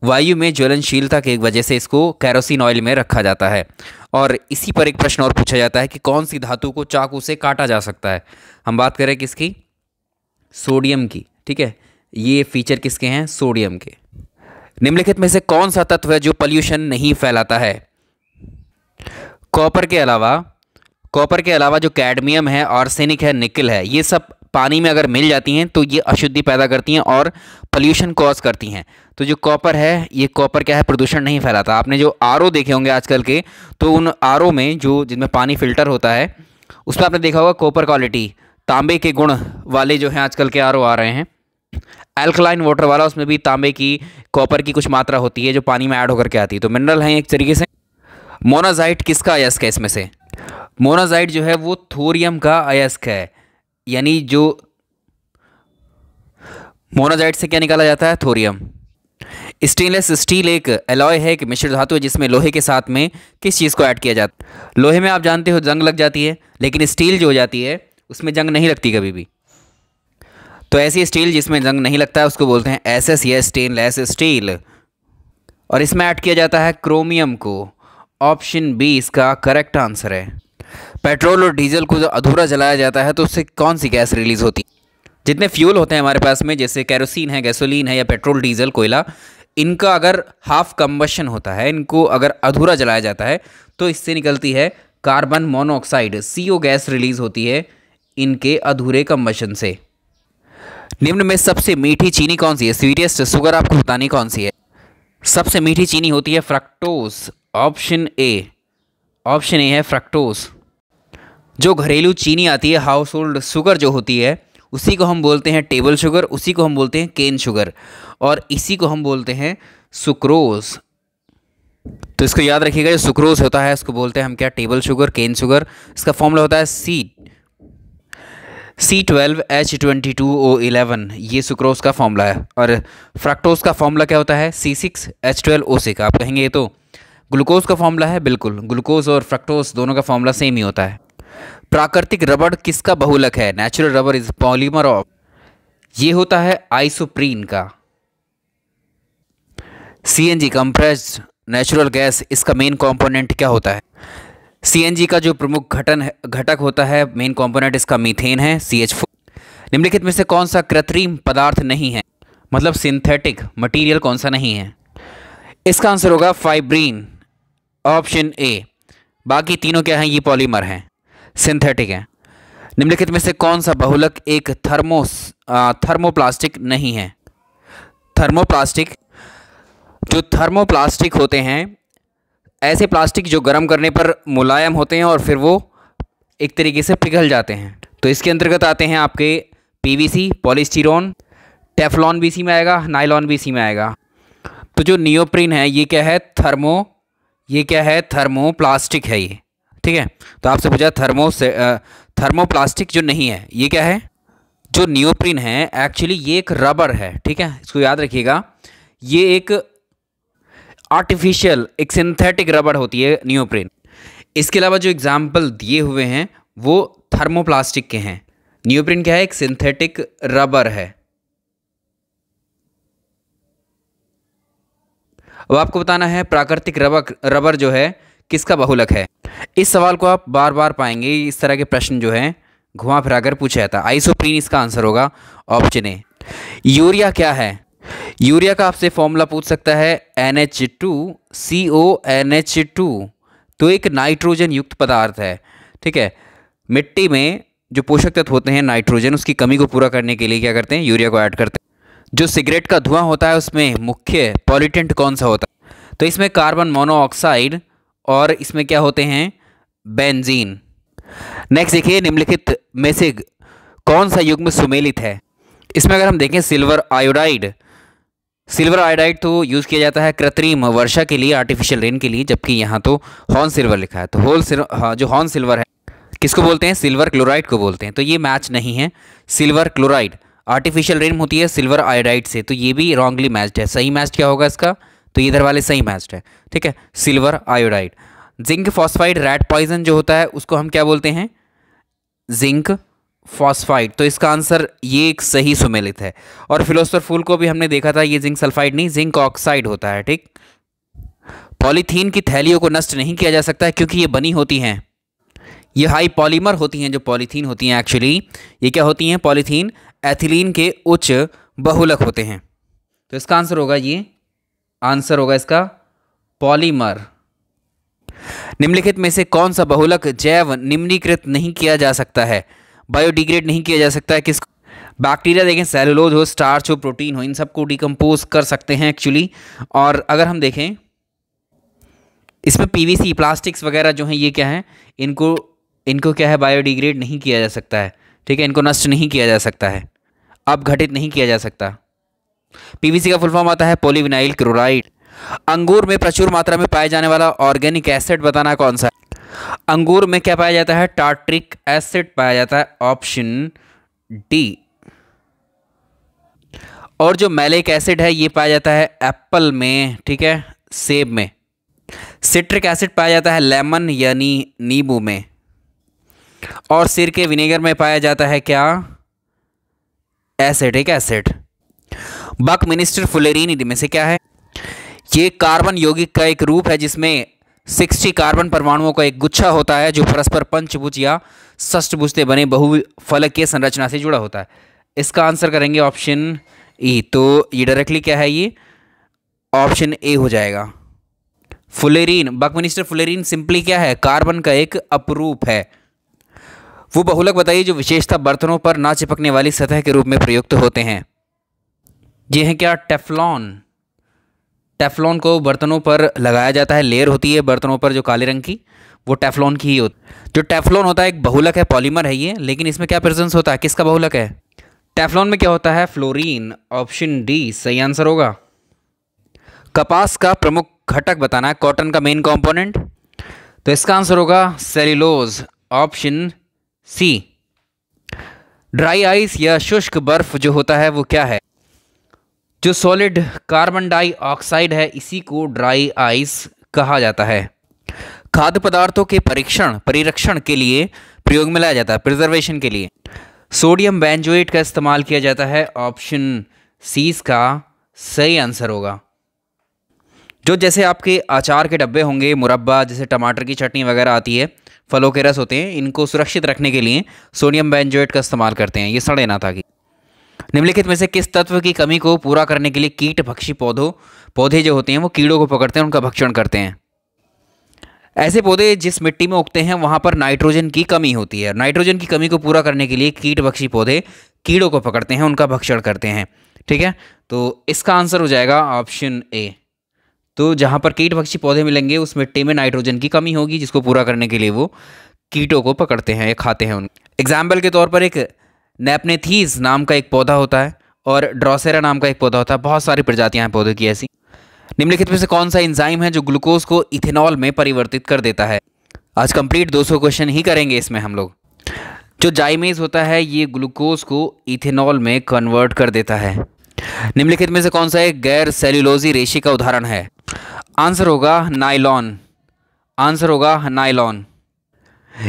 वायु में ज्वलनशीलता की वजह से इसको केरोसिन ऑयल में रखा जाता है। और इसी पर एक प्रश्न और पूछा जाता है कि कौन सी धातु को चाकू से काटा जा सकता है। हम बात करें किसकी, सोडियम की, ठीक है। ये फीचर किसके हैं, सोडियम के। निम्नलिखित में से कौन सा तत्व है जो पॉल्यूशन नहीं फैलाता है। कॉपर के अलावा जो कैडमियम है, आर्सेनिक है, निकल है, ये सब पानी में अगर मिल जाती हैं तो ये अशुद्धि पैदा करती हैं और पोल्यूशन कॉज करती हैं। तो जो कॉपर है, ये कॉपर क्या है, प्रदूषण नहीं फैलाता। आपने जो आरओ देखे होंगे आजकल के, तो उन आरओ में जो जिनमें पानी फिल्टर होता है उसमें आपने देखा होगा कॉपर क्वालिटी, तांबे के गुण वाले जो हैं आजकल के आरओ आ रहे हैं। एल्कलाइन वाटर वाला, उसमें भी तांबे की, कॉपर की कुछ मात्रा होती है जो पानी में ऐड होकर के आती है। तो मिनरल है एक तरीके से। मोनाजाइट किसका अयस्क है इसमें से। मोनाजाइट जो है वो थोरियम का अयस्क है, यानी जो मोनाजाइट से क्या निकाला जाता है, थोरियम। स्टेनलेस स्टील एक एलॉय है, एक मिश्र धातु है जिसमें लोहे के साथ में किस चीज़ को ऐड किया जाता है। लोहे में आप जानते हो जंग लग जाती है, लेकिन स्टील जो हो जाती है उसमें जंग नहीं लगती कभी भी। तो ऐसी स्टील जिसमें जंग नहीं लगता है उसको बोलते हैं एसएस या स्टेनलेस स्टील। और इसमें ऐड किया जाता है क्रोमियम को। ऑप्शन बी इसका करेक्ट आंसर है। पेट्रोल और डीजल को जब अधूरा जलाया जाता है तो उससे कौन सी गैस रिलीज होती है। जितने फ्यूल होते हैं हमारे पास में, जैसे कैरोसिन है, गैसोलीन है या पेट्रोल, डीजल, कोयला, इनका अगर हाफ कंबशन होता है, इनको अगर अधूरा जलाया जाता है तो इससे निकलती है carbon monoxide, CO gas release होती है इनके अधूरे कंबशन से। निम्न में सबसे मीठी चीनी कौन सी है, स्वीटेस्ट शुगर आपको बतानी कौन सी है। सबसे मीठी चीनी होती है फ्रक्टोज। ऑप्शन ए है फ्रक्टोज। जो घरेलू चीनी आती है, हाउस होल्ड शुगर जो होती है, उसी को हम बोलते हैं टेबल शुगर, उसी को हम बोलते हैं केन शुगर, और इसी को हम बोलते हैं सुक्रोज। तो इसको याद रखिएगा, जो सुक्रोज होता है इसको बोलते हैं हम क्या, टेबल शुगर, केन शुगर। इसका फॉर्मूला होता है C12H22O11, ये सुक्रोज का फॉर्मूला है। और फ्रक्टोज का फॉर्मूला क्या होता है, C6H12O6। आप कहेंगे ये तो ग्लूकोज का फॉर्मूला है, बिल्कुल, ग्लूकोज और फ्रक्टोज दोनों का फॉर्मूला सेम ही होता है। प्राकृतिक रबड़ किसका बहुलक है, natural rubber is polymer of, ये होता है आइसोप्रीन का। CNG कंप्रेस्ड नेचुरल गैस, इसका मेन कंपोनेंट क्या होता है। CNG का जो प्रमुख घटक होता है, मेन कंपोनेंट इसका मीथेन है, CH4। निम्नलिखित में से कौन सा कृत्रिम पदार्थ नहीं है, मतलब सिंथेटिक मटेरियल कौन सा नहीं है। इसका आंसर होगा फाइब्रिन। Option A. बाकी तीनों क्या हैं, ये पॉलीमर हैं, सिंथेटिक हैं। निम्नलिखित में से कौन सा बहुलक एक थर्मोप्लास्टिक नहीं है। जो थर्मोप्लास्टिक होते हैं, ऐसे प्लास्टिक जो गर्म करने पर मुलायम होते हैं और फिर वो एक तरीके से पिघल जाते हैं। तो इसके अंतर्गत आते हैं आपके PVC, पॉलीस्टीरोन, टेफ्लॉन भी इसी में आएगा, नायलॉन भी इसी में आएगा। तो जो नियोप्रीन है ये क्या है, थर्मोप्लास्टिक है ये, ठीक है। तो आपसे पूछा थर्मोप्लास्टिक जो नहीं है ये क्या है, जो नियोप्रीन है एक्चुअली ये एक रबर है, ठीक है। इसको याद रखिएगा, ये एक आर्टिफिशियल, एक सिंथेटिक रबर होती है नियोप्रीन। इसके अलावा जो एग्जाम्पल दिए हुए हैं वो थर्मोप्लास्टिक के हैं। नियोप्रीन क्या है, एक सिंथेटिक रबर है। अब आपको बताना है प्राकृतिक रबर जो है किसका बहुलक है। इस सवाल को आप बार बार पाएंगे, इस तरह के प्रश्न जो है घुमा फिरा कर पूछा जाता है। आइसोप्रीन इसका आंसर होगा, ऑप्शन ए। यूरिया क्या है, यूरिया का आपसे फॉर्मूला पूछ सकता है NH2CONH2। तो एक नाइट्रोजन युक्त पदार्थ है, ठीक है। मिट्टी में जो पोषक तत्व होते हैं नाइट्रोजन, उसकी कमी को पूरा करने के लिए क्या करते हैं, यूरिया को ऐड करते हैं। जो सिगरेट का धुआं होता है उसमें मुख्य पॉल्यूटेंट कौन सा होता है? तो इसमें कार्बन मोनोऑक्साइड और इसमें क्या होते हैं, बेंजीन। नेक्स्ट देखिए, निम्नलिखित में से कौन सा युग्म सुमेलित है? इसमें अगर हम देखें सिल्वर आयोडाइड, सिल्वर आयोडाइड तो यूज़ किया जाता है कृत्रिम वर्षा के लिए, आर्टिफिशियल रेन के लिए, जबकि यहाँ तो हॉर्न सिल्वर लिखा है। तो जो हॉर्न सिल्वर है किसको बोलते हैं, सिल्वर क्लोराइड को बोलते हैं। तो ये मैच नहीं है। सिल्वर क्लोराइड आर्टिफिशियल रेन होती है सिल्वर आयोडाइड से, तो ये भी रॉन्गली मैच्ड है। सही मैच क्या होगा इसका, तो इधर वाले सही मैच्ड है, ठीक है, silver iodide. Zinc phosphide rat poison जो होता है उसको हम क्या बोलते हैं, जिंक फॉस्फाइड। तो इसका आंसर ये एक सही सुमेलित है। और फिलोसफर फूल को भी हमने देखा था, ये जिंक सल्फाइड नहीं जिंक ऑक्साइड होता है, ठीक। पॉलीथीन की थैलियों को नष्ट नहीं किया जा सकता है क्योंकि ये बनी होती हैं, ये हाई पॉलीमर होती हैं। जो पॉलीथीन होती हैं एक्चुअली ये क्या होती हैं, पॉलीथीन एथिलीन के उच्च बहुलक होते हैं। तो इसका आंसर होगा ये, आंसर होगा इसका पॉलीमर। निम्नलिखित में से कौन सा बहुलक जैव निम्नीकृत नहीं किया जा सकता है, बायोडिग्रेड नहीं किया जा सकता है? किस बैक्टीरिया देखें, सेलुलोज हो, स्टार्च हो, प्रोटीन हो, इन सबको डिकम्पोज कर सकते हैं एक्चुअली। और अगर हम देखें इसमें पीवीसी प्लास्टिक्स वगैरह जो हैं ये क्या है, इनको क्या है, बायोडिग्रेड नहीं किया जा सकता है, ठीक है, इनको नष्ट नहीं किया जा सकता है, अपघटित नहीं किया जा सकता। पीवीसी का फुल फॉर्म आता है पॉलीविनाइल क्लोराइड। अंगूर में प्रचुर मात्रा में पाए जाने वाला ऑर्गेनिक एसिड बताना कौन सा है? अंगूर में क्या पाया जाता है, टार्ट्रिक एसिड पाया जाता है, ऑप्शन डी। और जो मैलिक एसिड है ये पाया जाता है एप्पल में, ठीक है, सेब में। सिट्रिक एसिड पाया जाता है लेमन यानी नींबू में। और सिरके विनेगर में पाया जाता है क्या, एसिडिक एसिड। बकमिनिस्टर फुलेरीन में से क्या है, ये कार्बन यौगिक का एक रूप है जिसमें 60 कार्बन परमाणुओं का एक गुच्छा होता है जो परस्पर पंचभुज या षष्ठभुज से बने बहुफलकीय संरचना से जुड़ा होता है। इसका आंसर करेंगे ऑप्शन ई। तो ये डायरेक्टली क्या है, ये ऑप्शन ए हो जाएगा। फुलेरीन, बकमिनिस्टर फुलेरीन सिंपली क्या है, कार्बन का एक अपरूप है। वो बहुलक बताइए जो विशेषता बर्तनों पर ना चिपकने वाली सतह के रूप में प्रयुक्त होते हैं। ये है क्या, टेफ्लॉन। टेफ्लॉन को बर्तनों पर लगाया जाता है, लेयर होती है बर्तनों पर जो काले रंग की, वो टेफ्लॉन की ही होती। जो टेफ्लॉन होता है एक बहुलक है, पॉलीमर है ये, लेकिन इसमें क्या प्रेजेंस होता है, किसका बहुलक है, टेफ्लॉन में क्या होता है, फ्लोरीन। ऑप्शन डी सही आंसर होगा। कपास का प्रमुख घटक बताना है, कॉटन का मेन कंपोनेंट, तो इसका आंसर होगा cellulose, option C. Dry ice या शुष्क बर्फ जो होता है वो क्या है, जो सॉलिड कार्बन डाइऑक्साइड है इसी को ड्राई आइस कहा जाता है। खाद्य पदार्थों के परिरक्षण के लिए प्रयोग में लाया जाता है, प्रिजर्वेशन के लिए सोडियम बेंजोएट का इस्तेमाल किया जाता है, ऑप्शन सी इसका सही आंसर होगा। जो जैसे आपके अचार के डब्बे होंगे, मुरब्बा, जैसे टमाटर की चटनी वगैरह आती है, फलों के रस होते हैं, इनको सुरक्षित रखने के लिए सोडियम बेंजोएट का इस्तेमाल करते हैं, ये सड़े ना ताकि। निम्नलिखित में से किस तत्व की कमी को पूरा करने के लिए कीट भक्षी पौधे जो होते हैं वो कीड़ों को पकड़ते हैं, उनका भक्षण करते हैं? ऐसे पौधे जिस मिट्टी में उगते हैं वहाँ पर नाइट्रोजन की कमी होती है, नाइट्रोजन की कमी को पूरा करने के लिए कीट भक्षी पौधे कीड़ों को पकड़ते हैं, उनका भक्षण करते हैं, ठीक है। तो इसका आंसर हो जाएगा ऑप्शन ए। तो जहाँ पर कीट भक्षी पौधे मिलेंगे उस मिट्टी में नाइट्रोजन की कमी होगी, जिसको पूरा करने के लिए वो कीटों को पकड़ते हैं या खाते हैं उन। एग्जाम्पल के तौर पर एक नेपनेथीज नाम का एक पौधा होता है और ड्रोसेरा नाम का एक पौधा होता है, बहुत सारी प्रजातियां हैं पौधों की ऐसी। निम्नलिखित में से कौन सा एंजाइम है जो ग्लूकोज को इथेनॉल में परिवर्तित कर देता है? आज कंप्लीट 200 क्वेश्चन ही करेंगे इसमें हम लोग। जो जाइमेज होता है ये ग्लूकोज को इथेनॉल में कन्वर्ट कर देता है। निम्नलिखित में से कौन सा एक गैर सेल्यूलोजी रेशे का उदाहरण है? आंसर होगा नाइलॉन, आंसर होगा नाइलॉन।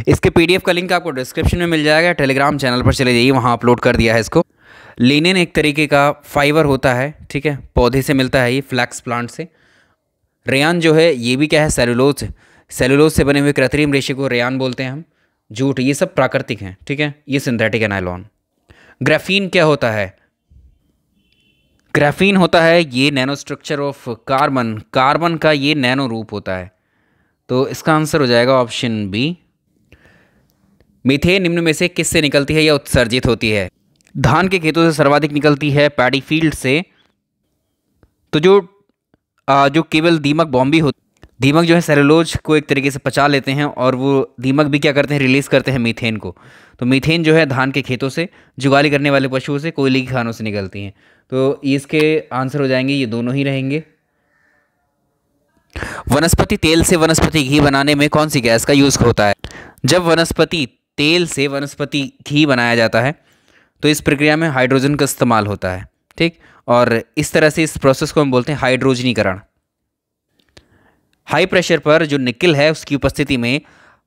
इसके पीडीएफ का लिंक आपको डिस्क्रिप्शन में मिल जाएगा, टेलीग्राम चैनल पर चले जाइए, वहाँ अपलोड कर दिया है इसको। लिनेन एक तरीके का फाइबर होता है, ठीक है, पौधे से मिलता है ये, फ्लैक्स प्लांट से। रेयान जो है ये भी क्या है, सेलुलोज से बने हुए कृत्रिम रेशे को रेयान बोलते हैं हम। जूट, ये सब प्राकृतिक हैं, ठीक है, ये सिंथेटिक है नायलॉन। ग्राफीन क्या होता है? ग्राफीन होता है ये nano structure of carbon, carbon का ये नैनो रूप होता है। तो इसका आंसर हो जाएगा ऑप्शन बी। मीथेन निम्न में से किससे निकलती है या उत्सर्जित होती है? धान के खेतों से सर्वाधिक निकलती है पैडी फील्ड से। तो जो केवल दीमक बॉम्बी हो, दीमक जो है सेलुलोज को एक तरीके से पचा लेते हैं और वो दीमक भी क्या करते हैं, रिलीज़ करते हैं मीथेन को। तो मीथेन जो है धान के खेतों से, जुगाली करने वाले पशुओं से, कोयले की खानों से निकलती हैं। तो इसके आंसर हो जाएंगे, ये दोनों ही रहेंगे। वनस्पति तेल से वनस्पति घी बनाने में कौन सी गैस का यूज़ होता है? जब वनस्पति तेल से वनस्पति घी बनाया जाता है तो इस प्रक्रिया में हाइड्रोजन का इस्तेमाल होता है, ठीक। और इस तरह से इस प्रोसेस को हम बोलते हैं हाइड्रोजनीकरण। हाई प्रेशर पर जो निकेल है उसकी उपस्थिति में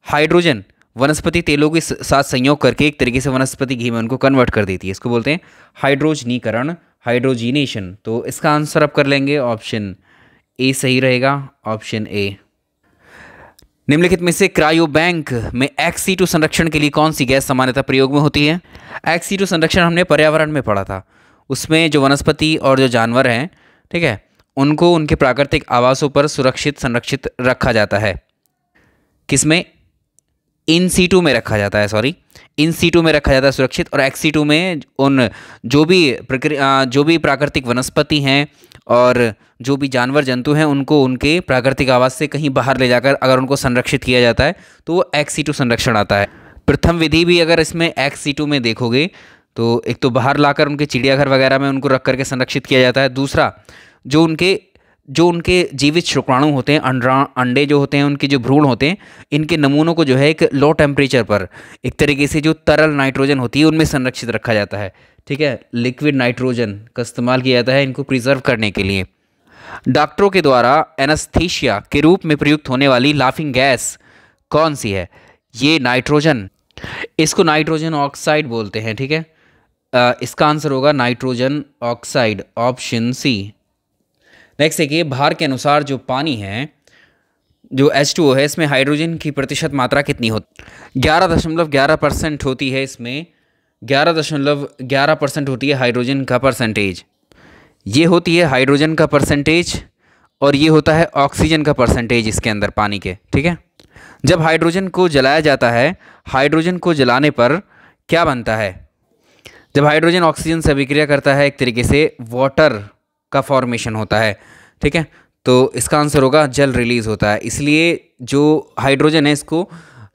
हाइड्रोजन वनस्पति तेलों के साथ संयोग करके एक तरीके से वनस्पति घी में उनको कन्वर्ट कर देती है। इसको बोलते हैं हाइड्रोजनीकरण, हाइड्रोजीनेशन। तो इसका आंसर आप कर लेंगे, ऑप्शन ए सही रहेगा, ऑप्शन ए। निम्नलिखित में से क्रायो बैंक में XC2 संरक्षण के लिए कौन सी गैस सामान्यतः प्रयोग में होती है? XC2 संरक्षण हमने पर्यावरण में पढ़ा था। उसमें जो वनस्पति और जो जानवर हैं, ठीक है, उनको उनके प्राकृतिक आवासों पर सुरक्षित संरक्षित रखा जाता है। किसमें? इन सीटू में रखा जाता है, सॉरी, इन सीटू में रखा जाता है सुरक्षित। और XC2 में उन जो भी प्राकृतिक वनस्पति हैं और जो भी जानवर जंतु हैं उनको उनके प्राकृतिक आवास से कहीं बाहर ले जाकर अगर उनको संरक्षित किया जाता है तो वो XC2 संरक्षण आता है। प्रथम विधि भी अगर इसमें XC2 में देखोगे तो एक तो बाहर लाकर उनके चिड़ियाघर वगैरह में उनको रख करके संरक्षित किया जाता है। दूसरा, जो उनके जीवित शुक्राणु होते हैं, अंडे जो होते हैं, उनके जो भ्रूण होते हैं, इनके नमूनों को जो है एक लो टेम्परेचर पर एक तरीके से जो तरल नाइट्रोजन होती है उनमें संरक्षित रखा जाता है, ठीक है। लिक्विड नाइट्रोजन का इस्तेमाल किया जाता है इनको प्रिजर्व करने के लिए। डॉक्टरों के द्वारा एनेस्थीसिया के रूप में प्रयुक्त होने वाली लाफिंग गैस कौन सी है? ये नाइट्रोजन, इसको नाइट्रोजन ऑक्साइड बोलते हैं, ठीक है। इसका आंसर होगा nitrogen oxide, option C. Next देखिए, भार के अनुसार जो पानी है, जो H2O है, इसमें हाइड्रोजन की प्रतिशत मात्रा कितनी होती? 11.11% होती है। इसमें 11.11% होती है हाइड्रोजन का परसेंटेज। ये होती है हाइड्रोजन का परसेंटेज और ये होता है ऑक्सीजन का परसेंटेज इसके अंदर पानी के, ठीक है। जब हाइड्रोजन को जलाया जाता है, हाइड्रोजन को जलाने पर क्या बनता है? जब हाइड्रोजन ऑक्सीजन से अभिक्रिया करता है एक तरीके से वाटर का फॉर्मेशन होता है, ठीक है। तो इसका आंसर होगा जल रिलीज होता है। इसलिए जो हाइड्रोजन है इसको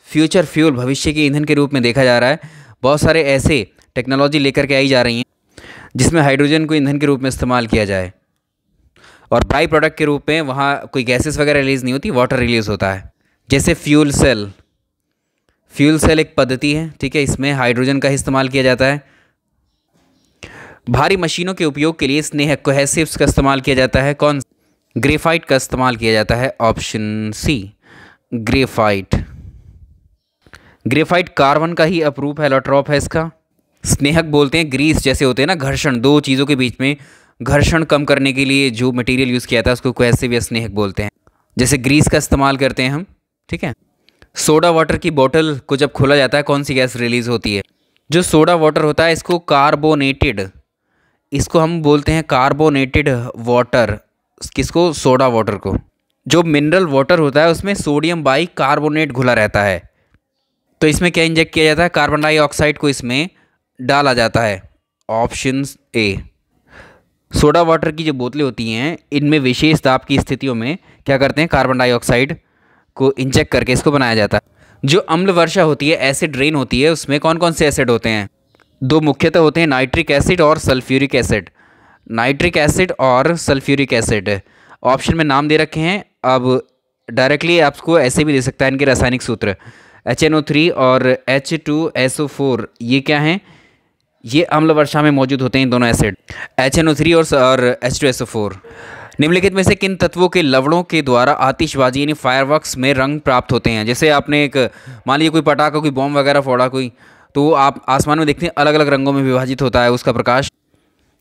फ्यूचर फ्यूल, भविष्य के ईंधन के रूप में देखा जा रहा है। बहुत सारे ऐसे टेक्नोलॉजी लेकर के आई जा रही हैं जिसमें हाइड्रोजन को ईंधन के रूप में इस्तेमाल किया जाए और बाई प्रोडक्ट के रूप में वहाँ कोई गैसेस वगैरह रिलीज़ नहीं होती, वाटर रिलीज़ होता है। जैसे फ्यूल सेल एक पद्धति है, ठीक है, इसमें हाइड्रोजन का इस्तेमाल किया जाता है। भारी मशीनों के उपयोग के लिए स्नेहक कोहेसिव्स का इस्तेमाल किया जाता है। कौन? ग्रेफाइट का इस्तेमाल किया जाता है, option C, graphite. Graphite carbon का ही अपरूप है, एलोट्रॉप है इसका। स्नेहक बोलते हैं ग्रीस जैसे होते हैं ना, घर्षण, दो चीज़ों के बीच में घर्षण कम करने के लिए जो मटेरियल यूज़ किया जाता है उसको कोहेसिव या स्नेहक बोलते हैं। जैसे ग्रीस का इस्तेमाल करते हैं हम, ठीक है। सोडा वाटर की बोतल को जब खोला जाता है कौन सी गैस रिलीज़ होती है? जो सोडा वाटर होता है इसको कार्बोनेटेड, इसको हम बोलते हैं कार्बोनेटेड वाटर। किसको? सोडा वाटर को। जो मिनरल वाटर होता है उसमें सोडियम बाई कार्बोनेट घुला रहता है, तो इसमें क्या इंजेक्ट किया जाता है? कार्बन डाइऑक्साइड को इसमें डाला जाता है, ऑप्शन ए। सोडा वाटर की जो बोतलें होती हैं इनमें विशेष दाब की स्थितियों में क्या करते हैं? कार्बन डाइऑक्साइड को इंजेक्ट करके इसको बनाया जाता है। जो अम्ल वर्षा होती है, एसिड रेन होती है, उसमें कौन कौन से एसिड होते हैं? दो मुख्यतः होते हैं, नाइट्रिक एसिड और सल्फ्यूरिक एसिड। नाइट्रिक एसिड और सल्फ्यूरिक एसिड ऑप्शन में नाम दे रखे हैं। अब डायरेक्टली आपको ऐसे भी दे सकता है इनके रासायनिक सूत्र। HNO3 और H2SO4 ये क्या हैं? ये अम्ल वर्षा में मौजूद होते हैं इन दोनों एसिड, HNO3 और H2SO4। निम्नलिखित में से किन तत्वों के लवणों के द्वारा आतिशबाजी यानी फायरवर्क्स में रंग प्राप्त होते हैं? जैसे आपने एक मान लीजिए कोई पटाखा, कोई बॉम्ब वगैरह फोड़ा कोई, तो आप आसमान में देखते हैं अलग अलग रंगों में विभाजित होता है उसका प्रकाश।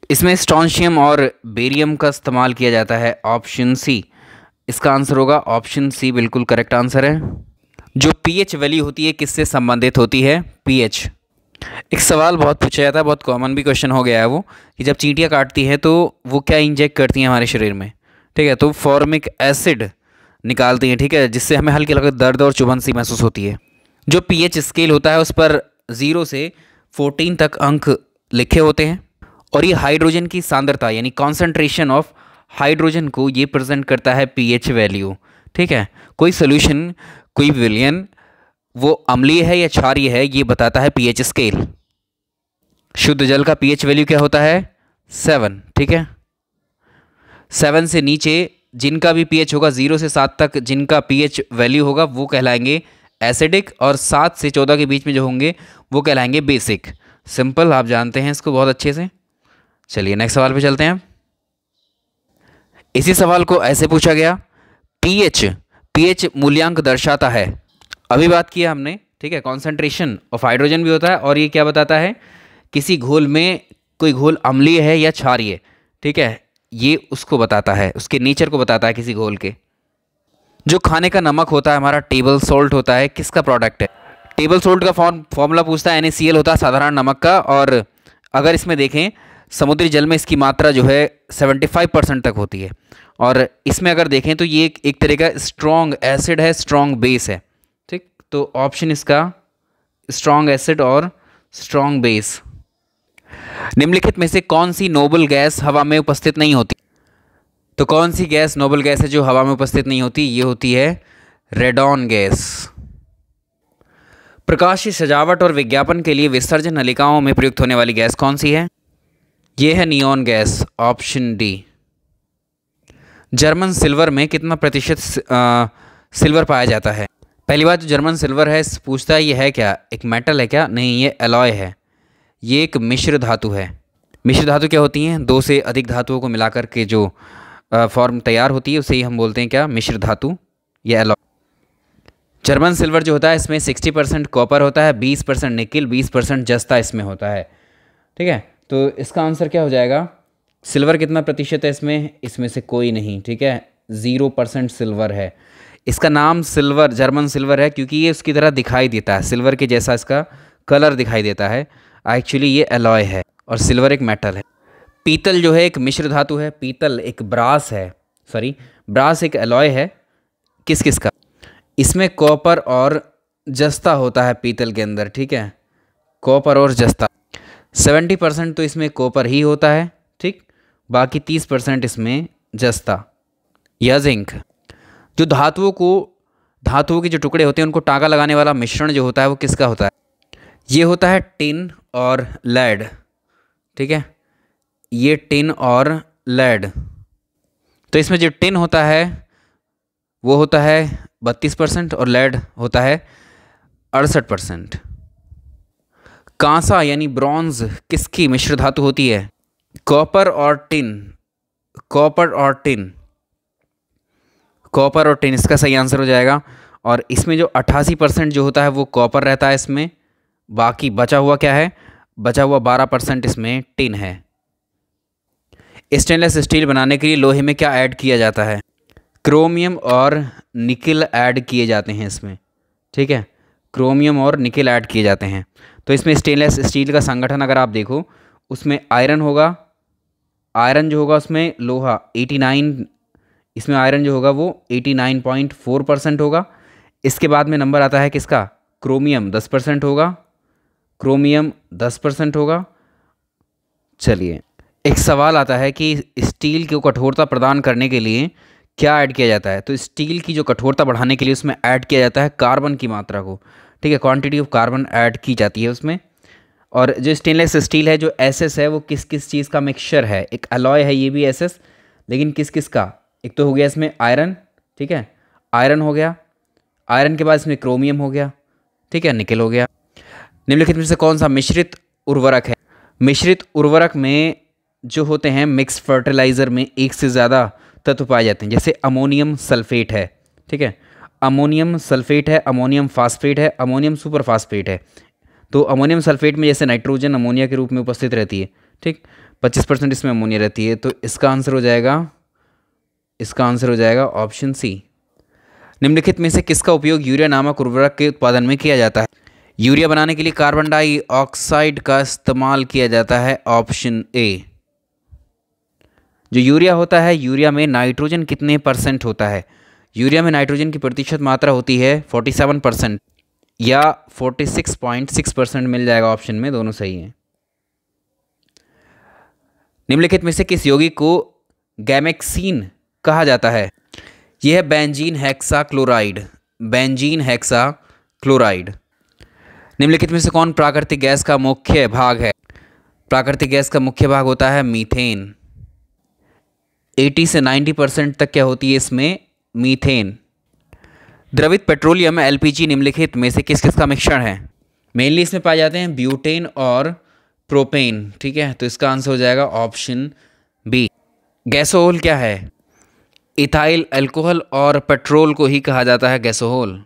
इसमें स्ट्रोंशियम और बेरियम का इस्तेमाल किया जाता है, ऑप्शन सी। इसका आंसर होगा ऑप्शन सी, बिल्कुल करेक्ट आंसर है। जो pH वैल्यू होती है किससे संबंधित होती है? pH, एक सवाल बहुत पूछा जाता है, बहुत कॉमन भी क्वेश्चन हो गया है वो, कि जब चींटियां काटती हैं तो वो क्या इंजेक्ट करती हैं हमारे शरीर में। ठीक है, तो फॉर्मिक एसिड निकालती हैं, ठीक है, जिससे हमें हल्की हल्की दर्द और चुभन सी महसूस होती है। जो पीएच स्केल होता है उस पर 0 से 14 तक अंक लिखे होते हैं, और ये हाइड्रोजन की सांद्रता यानी कॉन्सेंट्रेशन ऑफ हाइड्रोजन को ये प्रेजेंट करता है पीएच वैल्यू। ठीक है, कोई सोल्यूशन, कोई विलयन वो अम्लीय है या क्षारीय है ये बताता है पीएच स्केल। शुद्ध जल का पीएच वैल्यू क्या होता है? 7। ठीक है, 7 से नीचे जिनका भी पीएच होगा, 0 से 7 तक जिनका पीएच वैल्यू होगा वो कहलाएंगे एसिडिक, और 7 से 14 के बीच में जो होंगे वो कहलाएंगे बेसिक। सिंपल, आप जानते हैं इसको बहुत अच्छे से। चलिए नेक्स्ट सवाल पे चलते हैं। इसी सवाल को ऐसे पूछा गया, पीएच पीएच मूल्यांक दर्शाता है, अभी बात किया हमने, ठीक है, कॉन्सेंट्रेशन ऑफ हाइड्रोजन भी होता है, और ये क्या बताता है, किसी घोल में कोई घोल अम्लीय है या क्षारीय। ठीक है, ये उसको बताता है, उसके नेचर को बताता है किसी घोल के। जो खाने का नमक होता है हमारा, टेबल सॉल्ट होता है, किसका प्रोडक्ट है? टेबल सॉल्ट का फॉर्मूला पूछता है NaCl होता है साधारण नमक का, और अगर इसमें देखें समुद्री जल में इसकी मात्रा जो है 75% तक होती है, और इसमें अगर देखें तो ये एक तरह का स्ट्रॉन्ग एसिड है, स्ट्रॉन्ग बेस है। ठीक, तो ऑप्शन इसका स्ट्रॉन्ग एसिड और स्ट्रॉन्ग बेस। निम्नलिखित में से कौन सी नोबल गैस हवा में उपस्थित नहीं होती? तो कौन सी गैस नोबल गैस है जो हवा में उपस्थित नहीं होती? ये होती है रेडॉन गैस। प्रकाश की सजावट और विज्ञापन के लिए विसर्जन नलिकाओं में प्रयुक्त होने वाली गैस कौन सी है? ये है neon gas, option D. German silver में कितना प्रतिशत सिल्वर पाया जाता है? पहली बात, जो जर्मन सिल्वर है पूछता है ये है क्या, एक मेटल है क्या? नहीं, ये एलॉय है, ये एक मिश्र धातु है। मिश्र धातु क्या होती हैं? 2 से अधिक धातुओं को मिलाकर के जो फॉर्म तैयार होती है उसे ही हम बोलते हैं क्या, मिश्र धातु या एलॉय। जर्मन सिल्वर जो होता है इसमें 60% कॉपर होता है, 20% निकिल, 20% जस्ता इसमें होता है। ठीक है, तो इसका आंसर क्या हो जाएगा? सिल्वर कितना प्रतिशत है इसमें? इसमें से कोई नहीं। ठीक है, 0% सिल्वर है। इसका नाम सिल्वर, जर्मन सिल्वर है क्योंकि ये उसकी तरह दिखाई देता है, सिल्वर के जैसा इसका कलर दिखाई देता है। एक्चुअली ये एलॉय है और सिल्वर एक मेटल है। पीतल जो है एक मिश्र धातु है, पीतल एक ब्रास है, सॉरी ब्रास एक एलॉय है। किस किस का? इसमें कॉपर और जस्ता होता है पीतल के अंदर। ठीक है, कॉपर और जस्ता। 70% तो इसमें कॉपर ही होता है, ठीक, बाकी 30% इसमें जस्ता या जिंक। जो धातुओं के जो टुकड़े होते हैं उनको टाँका लगाने वाला मिश्रण जो होता है वो किसका होता है? ये होता है टिन और लेड। ठीक है, ये टिन और लेड। तो इसमें जो टिन होता है वो होता है 32% और लेड होता है 68%। कांसा यानी ब्रॉन्ज किसकी मिश्र धातु होती है? कॉपर और टिन, कॉपर और टिन, कॉपर और टिन इसका सही आंसर हो जाएगा। और इसमें जो 88% जो होता है वो कॉपर रहता है इसमें, बाकी बचा हुआ क्या है? बचा हुआ 12% इसमें टिन है। स्टेनलेस स्टील बनाने के लिए लोहे में क्या ऐड किया जाता है? क्रोमियम और निकिल ऐड किए जाते हैं इसमें। ठीक है, क्रोमियम और निकिल ऐड किए जाते हैं। तो इसमें स्टेनलेस स्टील का संगठन अगर आप देखो उसमें आयरन होगा, आयरन जो होगा उसमें लोहा 89, इसमें आयरन जो होगा वो 89.4% होगा। इसके बाद में नंबर आता है किसका? क्रोमियम 10% होगा, क्रोमियम 10% होगा। चलिए एक सवाल आता है कि स्टील को कठोरता प्रदान करने के लिए क्या ऐड किया जाता है? तो स्टील की जो कठोरता बढ़ाने के लिए उसमें ऐड किया जाता है कार्बन की मात्रा को। ठीक है, क्वांटिटी ऑफ कार्बन ऐड की जाती है उसमें। और जो स्टेनलेस स्टील है, जो एसएस है, वो किस किस चीज़ का मिक्सचर है? एक अलॉय है ये भी एसएस, लेकिन किस किस का? एक तो हो गया इसमें आयरन, ठीक है, आयरन हो गया, आयरन के बाद इसमें क्रोमियम हो गया, ठीक है, निकल हो गया। निम्नलिखित में से कौन सा मिश्रित उर्वरक है? मिश्रित उर्वरक में जो होते हैं मिक्स फर्टिलाइज़र में एक से ज़्यादा तत्व पाए जाते हैं, जैसे अमोनियम सल्फेट है, ठीक है, अमोनियम सल्फेट है, अमोनियम फास्फेट है, अमोनियम सुपर फास्फेट है। तो अमोनियम सल्फेट में जैसे नाइट्रोजन अमोनिया के रूप में उपस्थित रहती है, ठीक, 25% इसमें अमोनिया रहती है। तो इसका आंसर हो जाएगा, इसका आंसर हो जाएगा ऑप्शन सी। निम्नलिखित में से किसका उपयोग यूरिया नामक उर्वरक के उत्पादन में किया जाता है? यूरिया बनाने के लिए कार्बन डाइऑक्साइड का इस्तेमाल किया जाता है, ऑप्शन ए। जो यूरिया होता है, यूरिया में नाइट्रोजन कितने % होता है? यूरिया में नाइट्रोजन की प्रतिशत मात्रा होती है 47% या 46.6% मिल जाएगा ऑप्शन में, दोनों सही हैं। निम्नलिखित में से किस यौगिक को गैमेक्सीन कहा जाता है? यह है बेंजीन हेक्साक्लोराइड, बेंजीन हेक्साक्लोराइड। निम्नलिखित में से कौन प्राकृतिक गैस का मुख्य भाग है? प्राकृतिक गैस का मुख्य भाग होता है मीथेन। 80 से 90% तक क्या होती है इसमें? मीथेन। द्रवित पेट्रोलियम एलपीजी निम्नलिखित में से किस किस का मिश्रण है? मेनली इसमें पाए जाते हैं ब्यूटेन और प्रोपेन, ठीक है, तो इसका आंसर हो जाएगा ऑप्शन बी। गैसोहोल क्या है? इथाइल अल्कोहल और पेट्रोल को ही कहा जाता है गैसोहोल।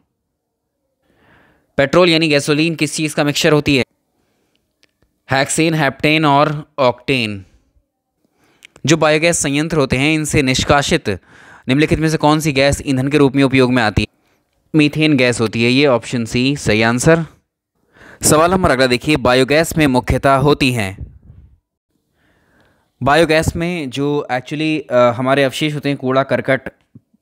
पेट्रोल यानी गैसोलीन किस चीज़ का मिक्सचर होती है? हेक्सेन, हेप्टेन और ऑक्टेन। जो बायोगैस संयंत्र होते हैं इनसे निष्कासित निम्नलिखित में से कौन सी गैस ईंधन के रूप में उपयोग में आती है? मीथेन गैस होती है, ये ऑप्शन सी सही आंसर। सवाल नंबर अगला देखिए, बायोगैस में मुख्यतः होती हैं। बायोगैस में जो एक्चुअली हमारे अवशेष होते हैं, कूड़ा करकट,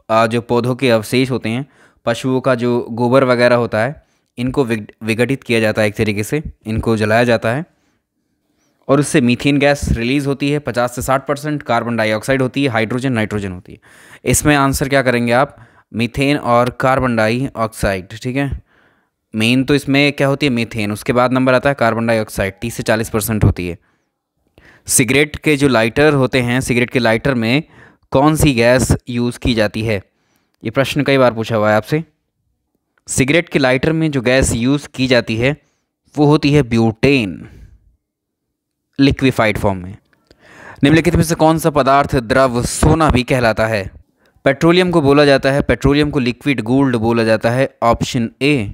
जो पौधों के अवशेष होते हैं, पशुओं का जो गोबर वगैरह होता है, इनको विघटित किया जाता है, एक तरीके से इनको जलाया जाता है और उससे मीथेन गैस रिलीज़ होती है। 50 से 60% कार्बन डाइऑक्साइड होती है, हाइड्रोजन नाइट्रोजन होती है। इसमें आंसर क्या करेंगे आप? मीथेन और कार्बन डाइऑक्साइड, ठीक है। मेन तो इसमें क्या होती है? मीथेन। उसके बाद नंबर आता है कार्बन डाइऑक्साइड, 30 से 40% होती है। सिगरेट के जो लाइटर होते हैं, सिगरेट के लाइटर में कौन सी गैस यूज़ की जाती है? ये प्रश्न कई बार पूछा हुआ है आपसे। सिगरेट के लाइटर में जो गैस यूज़ की जाती है वो होती है ब्यूटेन, लिक्विफाइड फॉर्म में। निम्नलिखित में से कौन सा पदार्थ द्रव सोना भी कहलाता है? पेट्रोलियम को बोला जाता है, पेट्रोलियम को लिक्विड गोल्ड बोला जाता है, ऑप्शन ए।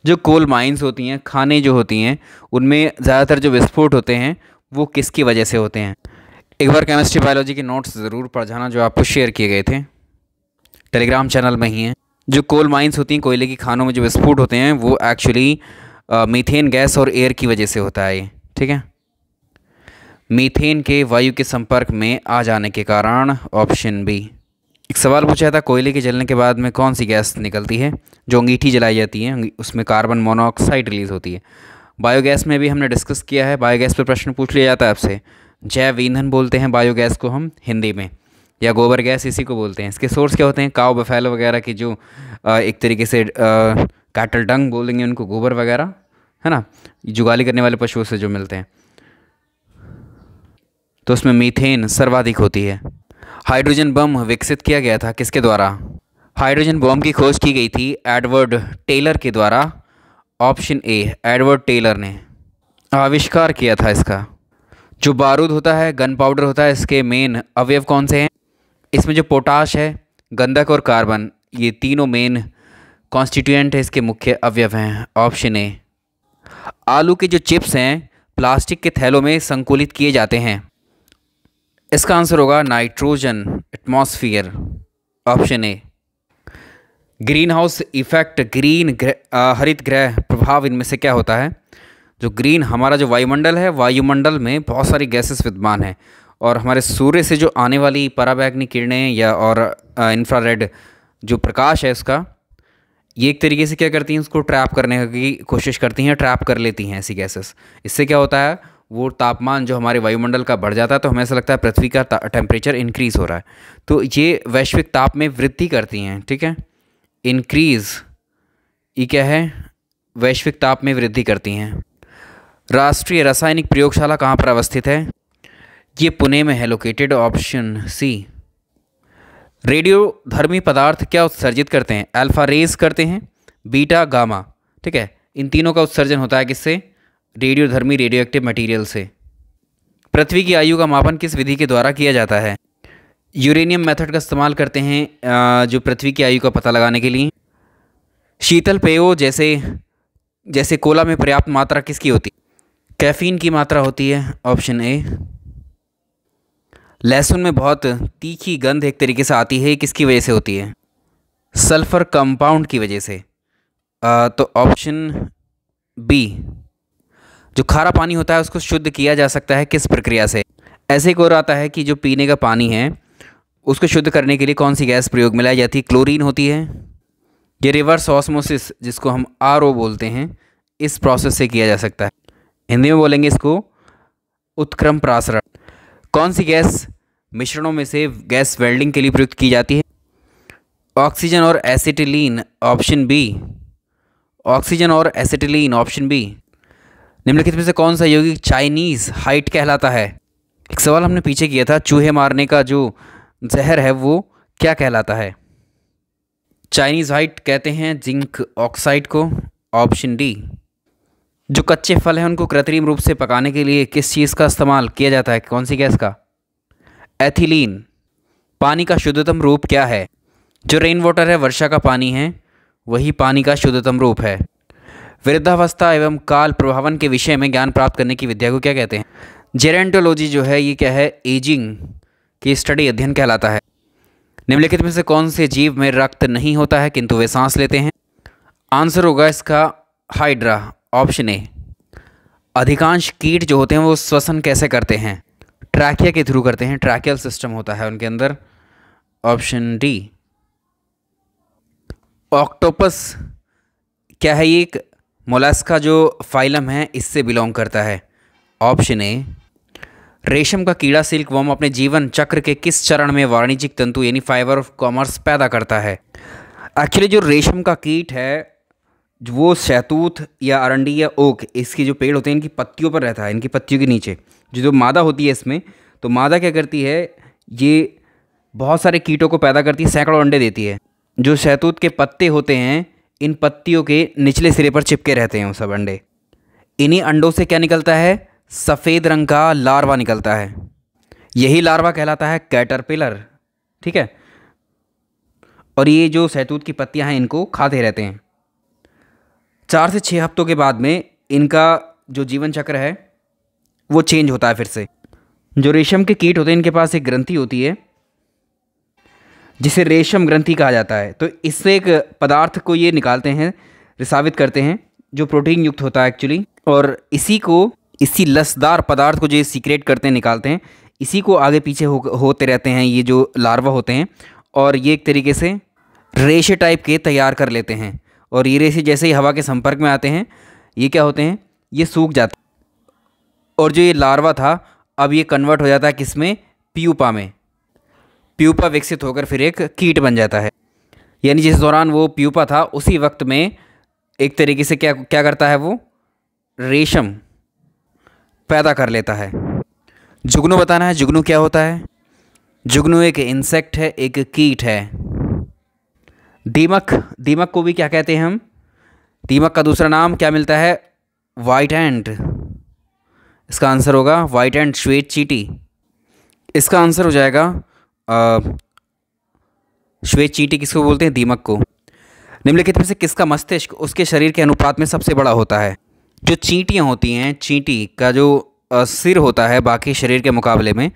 जो कोल माइंस होती हैं, खानें जो होती हैं, उनमें ज़्यादातर जो विस्फोट होते हैं वो किसकी वजह से होते हैं? एक बार केमिस्ट्री बायोलॉजी के नोट्स ज़रूर पढ़ जाना जो आपको शेयर किए गए थे, टेलीग्राम चैनल में ही हैं। जो कोल माइंस होती हैं, कोयले की खानों में जो विस्फोट होते हैं वो एक्चुअली मीथेन गैस और एयर की वजह से होता है ये, ठीक है। मीथेन के वायु के संपर्क में आ जाने के कारण, ऑप्शन बी। एक सवाल पूछा था, कोयले के जलने के बाद में कौन सी गैस निकलती है? जो अंगीठी जलाई जाती है उसमें कार्बन मोनोऑक्साइड रिलीज़ होती है। बायोगैस में भी हमने डिस्कस किया है, बायोगैस पर प्रश्न पूछ लिया जाता है आपसे। जैव ईंधन बोलते हैं बायोगैस को हम हिंदी में, या गोबर गैस इसी को बोलते हैं। इसके सोर्स क्या होते हैं? काऊ बफेलो वगैरह की जो एक तरीके से कैटल डंग बोलेंगे उनको, गोबर वगैरह, है ना, जुगाली करने वाले पशुओं से जो मिलते हैं, तो उसमें मीथेन सर्वाधिक होती है। हाइड्रोजन बम विकसित किया गया था किसके द्वारा? हाइड्रोजन बम की खोज की गई थी एडवर्ड टेलर के द्वारा, ऑप्शन ए। एडवर्ड टेलर ने आविष्कार किया था इसका। जो बारूद होता है, गन पाउडर होता है, इसके मेन अवयव कौन से हैं? इसमें जो पोटाश है, गंधक और कार्बन, ये तीनों मेन कॉन्स्टिट्यूएंट है, इसके मुख्य अवयव हैं, ऑप्शन ए। आलू के जो चिप्स हैं प्लास्टिक के थैलों में संकुलित किए जाते हैं, इसका आंसर होगा nitrogen atmosphere, option A. Green house effect, हरित गृह प्रभाव, इनमें से क्या होता है? जो हमारा जो वायुमंडल है, वायुमंडल में बहुत सारी गैसेस विद्यमान हैं और हमारे सूर्य से जो आने वाली पराबैंगनी किरणें या और इंफ्रारेड जो प्रकाश है उसका, ये एक तरीके से क्या करती हैं? उसको ट्रैप करने की कोशिश करती हैं, ट्रैप कर लेती हैं ऐसी गैसेस। इससे क्या होता है? वो तापमान जो हमारे वायुमंडल का बढ़ जाता है, तो हमें ऐसा लगता है पृथ्वी का टेम्परेचर इंक्रीज़ हो रहा है, तो ये वैश्विक ताप में वृद्धि करती हैं, ठीक है। इंक्रीज़, ये क्या है? वैश्विक ताप में वृद्धि करती हैं। राष्ट्रीय रासायनिक प्रयोगशाला कहाँ पर अवस्थित है? ये पुणे में है लोकेटेड, ऑप्शन सी। रेडियोधर्मी पदार्थ क्या उत्सर्जित करते हैं? अल्फा रेज करते हैं, बीटा गामा, ठीक है। इन तीनों का उत्सर्जन होता है किससे? रेडियोधर्मी रेडियोएक्टिव मटेरियल से। पृथ्वी की आयु का मापन किस विधि के द्वारा किया जाता है? यूरेनियम मेथड का इस्तेमाल करते हैं जो पृथ्वी की आयु का पता लगाने के लिए। शीतल पेयों जैसे कोला में पर्याप्त मात्रा किसकी होती है? कैफीन की मात्रा होती है, ऑप्शन ए। लहसुन में बहुत तीखी गंध एक तरीके से आती है, किसकी वजह से होती है? सल्फर कंपाउंड की वजह से, तो ऑप्शन बी, जो खारा पानी होता है उसको शुद्ध किया जा सकता है किस प्रक्रिया से? ऐसे एक और आता है कि जो पीने का पानी है उसको शुद्ध करने के लिए कौन सी गैस प्रयोग में लाई जाती है? क्लोरीन होती है। ये रिवर्स ऑस्मोसिस, जिसको हम आरओ बोलते हैं, इस प्रोसेस से किया जा सकता है। हिंदी में बोलेंगे इसको उत्क्रम प्रासरण। कौन सी गैस मिश्रणों में से गैस वेल्डिंग के लिए प्रयुक्त की जाती है? ऑक्सीजन और एसिटिलीन, ऑप्शन बी। ऑक्सीजन और एसिटिलीन, ऑप्शन बी। निम्नलिखित में से कौन सा यौगिक चाइनीज़ हाइट कहलाता है? एक सवाल हमने पीछे किया था, चूहे मारने का जो जहर है वो क्या कहलाता है? चाइनीज़ हाइट कहते हैं जिंक ऑक्साइड को, ऑप्शन डी। जो कच्चे फल हैं उनको कृत्रिम रूप से पकाने के लिए किस चीज़ का इस्तेमाल किया जाता है? कौन सी गैस का? एथिलीन। पानी का शुद्धतम रूप क्या है? जो रेन वाटर है, वर्षा का पानी है, वही पानी का शुद्धतम रूप है। वृद्धावस्था एवं काल प्रभावन के विषय में ज्ञान प्राप्त करने की विद्या को क्या कहते हैं? जेरेंटोलॉजी जो है ये क्या है? एजिंग की स्टडी, अध्ययन कहलाता है। निम्नलिखित में से कौन से जीव में रक्त नहीं होता है किंतु वे सांस लेते हैं? आंसर होगा इसका हाइड्रा, ऑप्शन ए। अधिकांश कीट जो होते हैं वो श्वसन कैसे करते हैं? ट्रैकिया के थ्रू करते हैं, ट्रैकियल सिस्टम होता है उनके अंदर, ऑप्शन डी। ऑक्टोपस क्या है? ये एक मोलस्का जो फाइलम है इससे बिलोंग करता है, ऑप्शन ए। रेशम का कीड़ा सिल्क वर्म अपने जीवन चक्र के किस चरण में वाणिज्यिक तंतु यानी फाइबर ऑफ कॉमर्स पैदा करता है? एक्चुअली जो रेशम का कीट है वो शहतूत या अरंडी या ओक, इसकी जो पेड़ होते हैं इनकी पत्तियों पर रहता है, इनकी पत्तियों के नीचे। जो मादा होती है इसमें, तो मादा क्या करती है, ये बहुत सारे कीटों को पैदा करती है, सैकड़ों अंडे देती है। जो शहतूत के पत्ते होते हैं इन पत्तियों के निचले सिरे पर चिपके रहते हैं वो सब अंडे। इन्हीं अंडों से क्या निकलता है? सफ़ेद रंग का लार्वा निकलता है। यही लार्वा कहलाता है कैटरपिलर, ठीक है। और ये जो शहतूत की पत्तियां हैं इनको खाते रहते हैं। 4 से 6 हफ्तों के बाद में इनका जो जीवन चक्र है वो चेंज होता है फिर से। जो रेशम के कीट होते हैं इनके पास एक ग्रंथि होती है जिसे रेशम ग्रंथि कहा जाता है। तो इससे एक पदार्थ को ये निकालते हैं, रिसावित करते हैं, जो प्रोटीन युक्त होता है एक्चुअली। और इसी लसदार पदार्थ को जो सीक्रेट करते हैं, निकालते हैं, इसी को आगे पीछे होते रहते हैं ये जो लार्वा होते हैं। और ये एक तरीके से रेशे टाइप के तैयार कर लेते हैं। और ये रेशे जैसे ही हवा के संपर्क में आते हैं ये क्या होते हैं? ये सूख जाते हैं। और जो ये लार्वा था अब ये कन्वर्ट हो जाता है किस में? प्यूपा में। प्यूपा विकसित होकर फिर एक कीट बन जाता है। यानी जिस दौरान वो प्यूपा था उसी वक्त में एक तरीके से क्या करता है, वो रेशम पैदा कर लेता है। जुगनू बताना है, जुगनू क्या होता है? जुगनू एक इंसेक्ट है, एक कीट है। दीमक को भी क्या कहते हैं हम? दीमक का दूसरा नाम क्या मिलता है? White ant. इसका आंसर होगा वाइट एंट, श्वेत चींटी। इसका आंसर हो जाएगा श्वेत चींटी। किसको बोलते हैं? दीमक को। निम्नलिखित में से किसका मस्तिष्क उसके शरीर के अनुपात में सबसे बड़ा होता है? जो चींटियाँ होती हैं, चींटी का जो सिर होता है बाकी शरीर के मुकाबले में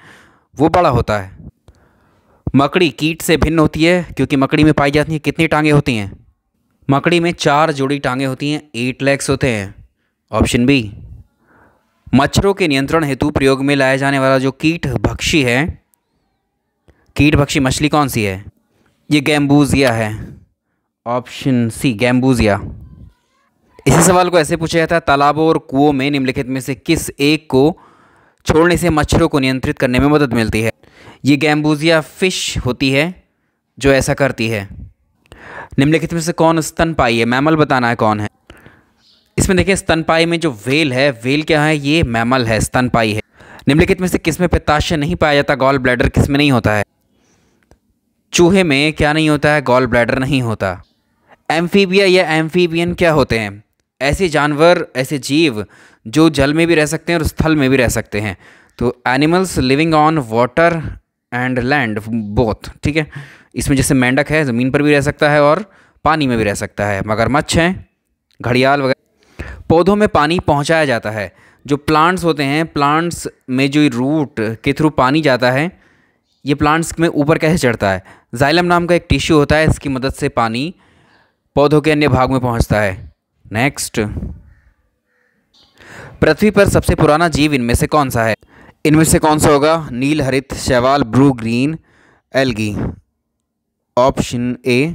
वो बड़ा होता है। मकड़ी कीट से भिन्न होती है क्योंकि मकड़ी में पाई जाती हैं कितनी टांगें होती हैं? मकड़ी में 4 जोड़ी टांगें होती हैं, 8 लेग्स होते हैं, ऑप्शन बी। मच्छरों के नियंत्रण हेतु प्रयोग में लाया जाने वाला जो कीट भक्षी है, कीट भक्षी मछली कौन सी है? ये गैम्बूजिया है, ऑप्शन सी, गैम्बूजिया। इसी सवाल को ऐसे पूछा जाता है, तालाबों और कुओं में निम्नलिखित में से किस एक को छोड़ने से मच्छरों को नियंत्रित करने में मदद मिलती है? ये गैम्बूजिया फिश होती है जो ऐसा करती है। निम्नलिखित में से कौन स्तनपायी है? मैमल बताना है कौन है। इसमें देखिए स्तनपायी में जो वेल है, वेल क्या है? ये मैमल है, स्तनपायी है। निम्नलिखित में से किसमें पित्ताशय नहीं पाया जाता? गॉल ब्लैडर किसमें नहीं होता है? चूहे में क्या नहीं होता है? गॉल ब्लैडर नहीं होता। एम्फीबिया या एम्फीबियन क्या होते हैं? ऐसे जानवर, ऐसे जीव जो जल में भी रह सकते हैं और स्थल में भी रह सकते हैं। तो animals living on water and land both, ठीक है। इसमें जैसे मेंढक है, ज़मीन पर भी रह सकता है और पानी में भी रह सकता है। मगरमच्छ हैं, घड़ियाल वगैरह। पौधों में पानी पहुंचाया जाता है। जो प्लांट्स होते हैं, प्लांट्स में जो रूट के थ्रू पानी जाता है, ये प्लांट्स में ऊपर कैसे चढ़ता है? जाइलम नाम का एक टिश्यू होता है, इसकी मदद से पानी पौधों के अन्य भाग में पहुंचता है। नेक्स्ट, पृथ्वी पर सबसे पुराना जीव इनमें से कौन सा है? इनमें से कौन सा होगा? नील हरित, शैवाल, blue green, algae. Option A.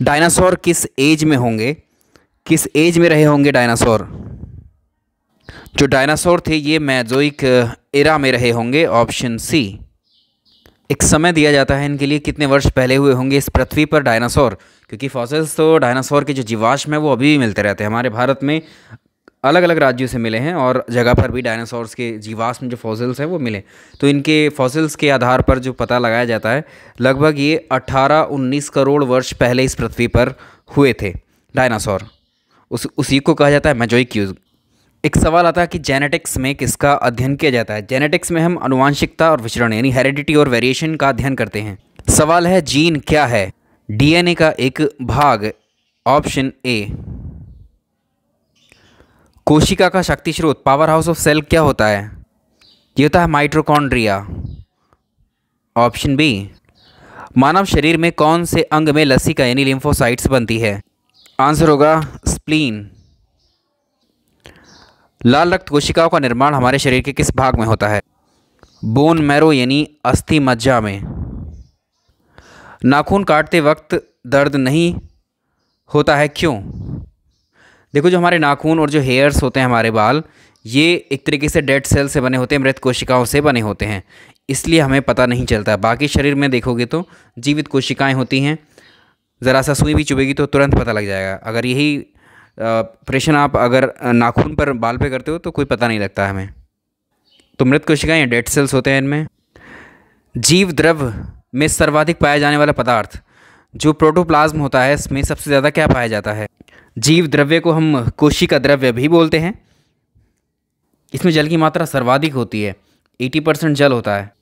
Dinosaur किस एज में होंगे? किस एज में रहे होंगे डायनासोर? जो डायनासोर थे ये मेजोइक एरा में रहे होंगे। Option C. एक समय दिया जाता है इनके लिए, कितने वर्ष पहले हुए होंगे इस पृथ्वी पर डायनासोर, क्योंकि फॉसिल्स तो डायनासोर के जो जीवाश्म है वो अभी भी मिलते रहते हैं। हमारे भारत में अलग अलग राज्यों से मिले हैं और जगह पर भी डायनासोर्स के जीवाश्म जो फॉसिल्स हैं वो मिले। तो इनके फॉसिल्स के आधार पर जो पता लगाया जाता है, लगभग ये 18-19 करोड़ वर्ष पहले इस पृथ्वी पर हुए थे डायनासोर। उसी को कहा जाता है मेजोइक युग। एक सवाल आता है कि जेनेटिक्स में किसका अध्ययन किया जाता है? जेनेटिक्स में हम आनुवांशिकता और विचरण यानी हेरिडिटी और वेरिएशन का अध्ययन करते हैं। सवाल है जीन क्या है? डीएनए का एक भाग। Option A. कोशिका का शक्ति स्रोत, पावर हाउस ऑफ सेल क्या होता है? ये होता है माइटोकॉन्ड्रिया। Option B. मानव शरीर में कौन से अंग में लसिका यानी लिम्फोसाइट्स बनती है? आंसर होगा स्प्लीन। लाल रक्त कोशिकाओं का निर्माण हमारे शरीर के किस भाग में होता है? बोन मैरो यानी अस्थि मज्जा में। नाखून काटते वक्त दर्द नहीं होता है, क्यों? देखो, जो हमारे नाखून और जो हेयर्स होते हैं, हमारे बाल, ये एक तरीके से डेड सेल से बने होते हैं, मृत कोशिकाओं से बने होते हैं, इसलिए हमें पता नहीं चलता। बाकी शरीर में देखोगे तो जीवित कोशिकाएं होती हैं, ज़रा सा सुई भी चुभेगी तो तुरंत पता लग जाएगा। अगर यही ऑपरेशन आप अगर नाखून पर, बाल पे करते हो तो कोई पता नहीं लगता हमें। तो मृत कोशिकाएं या डेड सेल्स होते हैं इनमें। जीव द्रव में सर्वाधिक पाया जाने वाला पदार्थ, जो प्रोटोप्लाज्म होता है, इसमें सबसे ज़्यादा क्या पाया जाता है? जीव द्रव्य को हम कोशिका द्रव्य भी बोलते हैं। इसमें जल की मात्रा सर्वाधिक होती है, 80% जल होता है।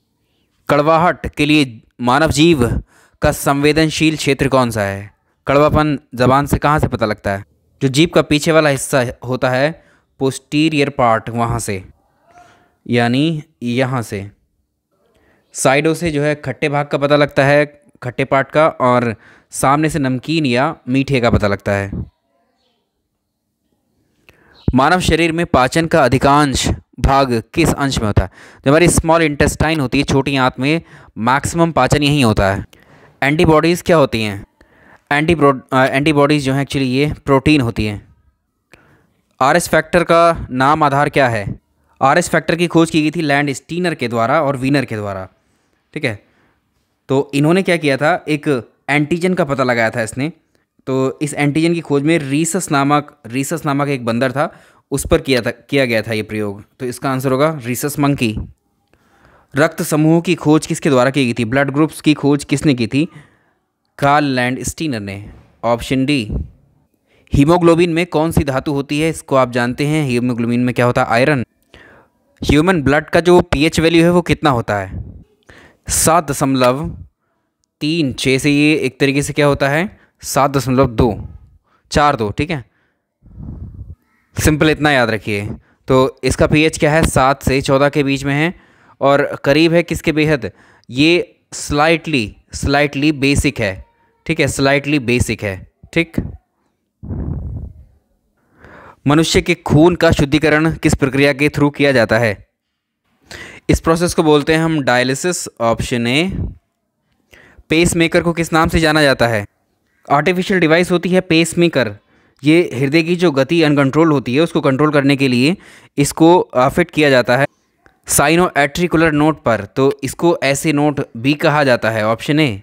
कड़वाहट के लिए मानव जीव का संवेदनशील क्षेत्र कौन सा है? कड़वापन ज़बान से कहाँ से पता लगता है? जो जीभ का पीछे वाला हिस्सा होता है, पोस्टीरियर पार्ट, वहाँ से, यानी यहाँ से। साइडों से जो है खट्टे भाग का पता लगता है, खट्टे पार्ट का, और सामने से नमकीन या मीठे का पता लगता है। मानव शरीर में पाचन का अधिकांश भाग किस अंश में होता है? जो हमारी स्मॉल इंटेस्टाइन होती है, छोटी आंत में, मैक्सिमम पाचन यहीं होता है। एंटीबॉडीज़ क्या होती हैं? एंटीबॉडीज़ जो हैं एक्चुअली ये प्रोटीन होती हैं। आरएस फैक्टर का नाम आधार क्या है? आरएस फैक्टर की खोज की गई थी लैंड स्टीनर के द्वारा और वीनर के द्वारा, ठीक है। तो इन्होंने क्या किया था, एक एंटीजन का पता लगाया था इसने। तो इस एंटीजन की खोज में रीसस नामक एक बंदर था, उस पर किया गया था ये प्रयोग। तो इसका आंसर होगा रीसस मंकी। रक्त समूहों की खोज किसके द्वारा की गई थी? ब्लड ग्रुप्स की खोज किसने की थी? कार्ल लैंड स्टीनर ने। Option D. हीमोग्लोबिन में कौन सी धातु होती है? इसको आप जानते हैं, हीमोग्लोबिन में क्या होता है? आयरन। ह्यूमन ब्लड का जो पीएच वैल्यू है वो कितना होता है? 7.36 से ये एक तरीके से क्या होता है, 7.242, ठीक है। सिंपल इतना याद रखिए। तो इसका पीएच क्या है? 7 से 14 के बीच में है, और करीब है किसके बेहद? ये स्लाइटली बेसिक है, ठीक है, स्लाइटली बेसिक है, ठीक। मनुष्य के खून का शुद्धिकरण किस प्रक्रिया के थ्रू किया जाता है? इस प्रोसेस को बोलते हैं हम डायलिसिस। Option A. पेसमेकर को किस नाम से जाना जाता है? आर्टिफिशियल डिवाइस होती है पेसमेकर। ये हृदय की जो गति अनकंट्रोल होती है उसको कंट्रोल करने के लिए इसको फिट किया जाता है साइनो एट्रिकुलर नोट पर। तो इसको ऐसे नोट भी कहा जाता है। Option A.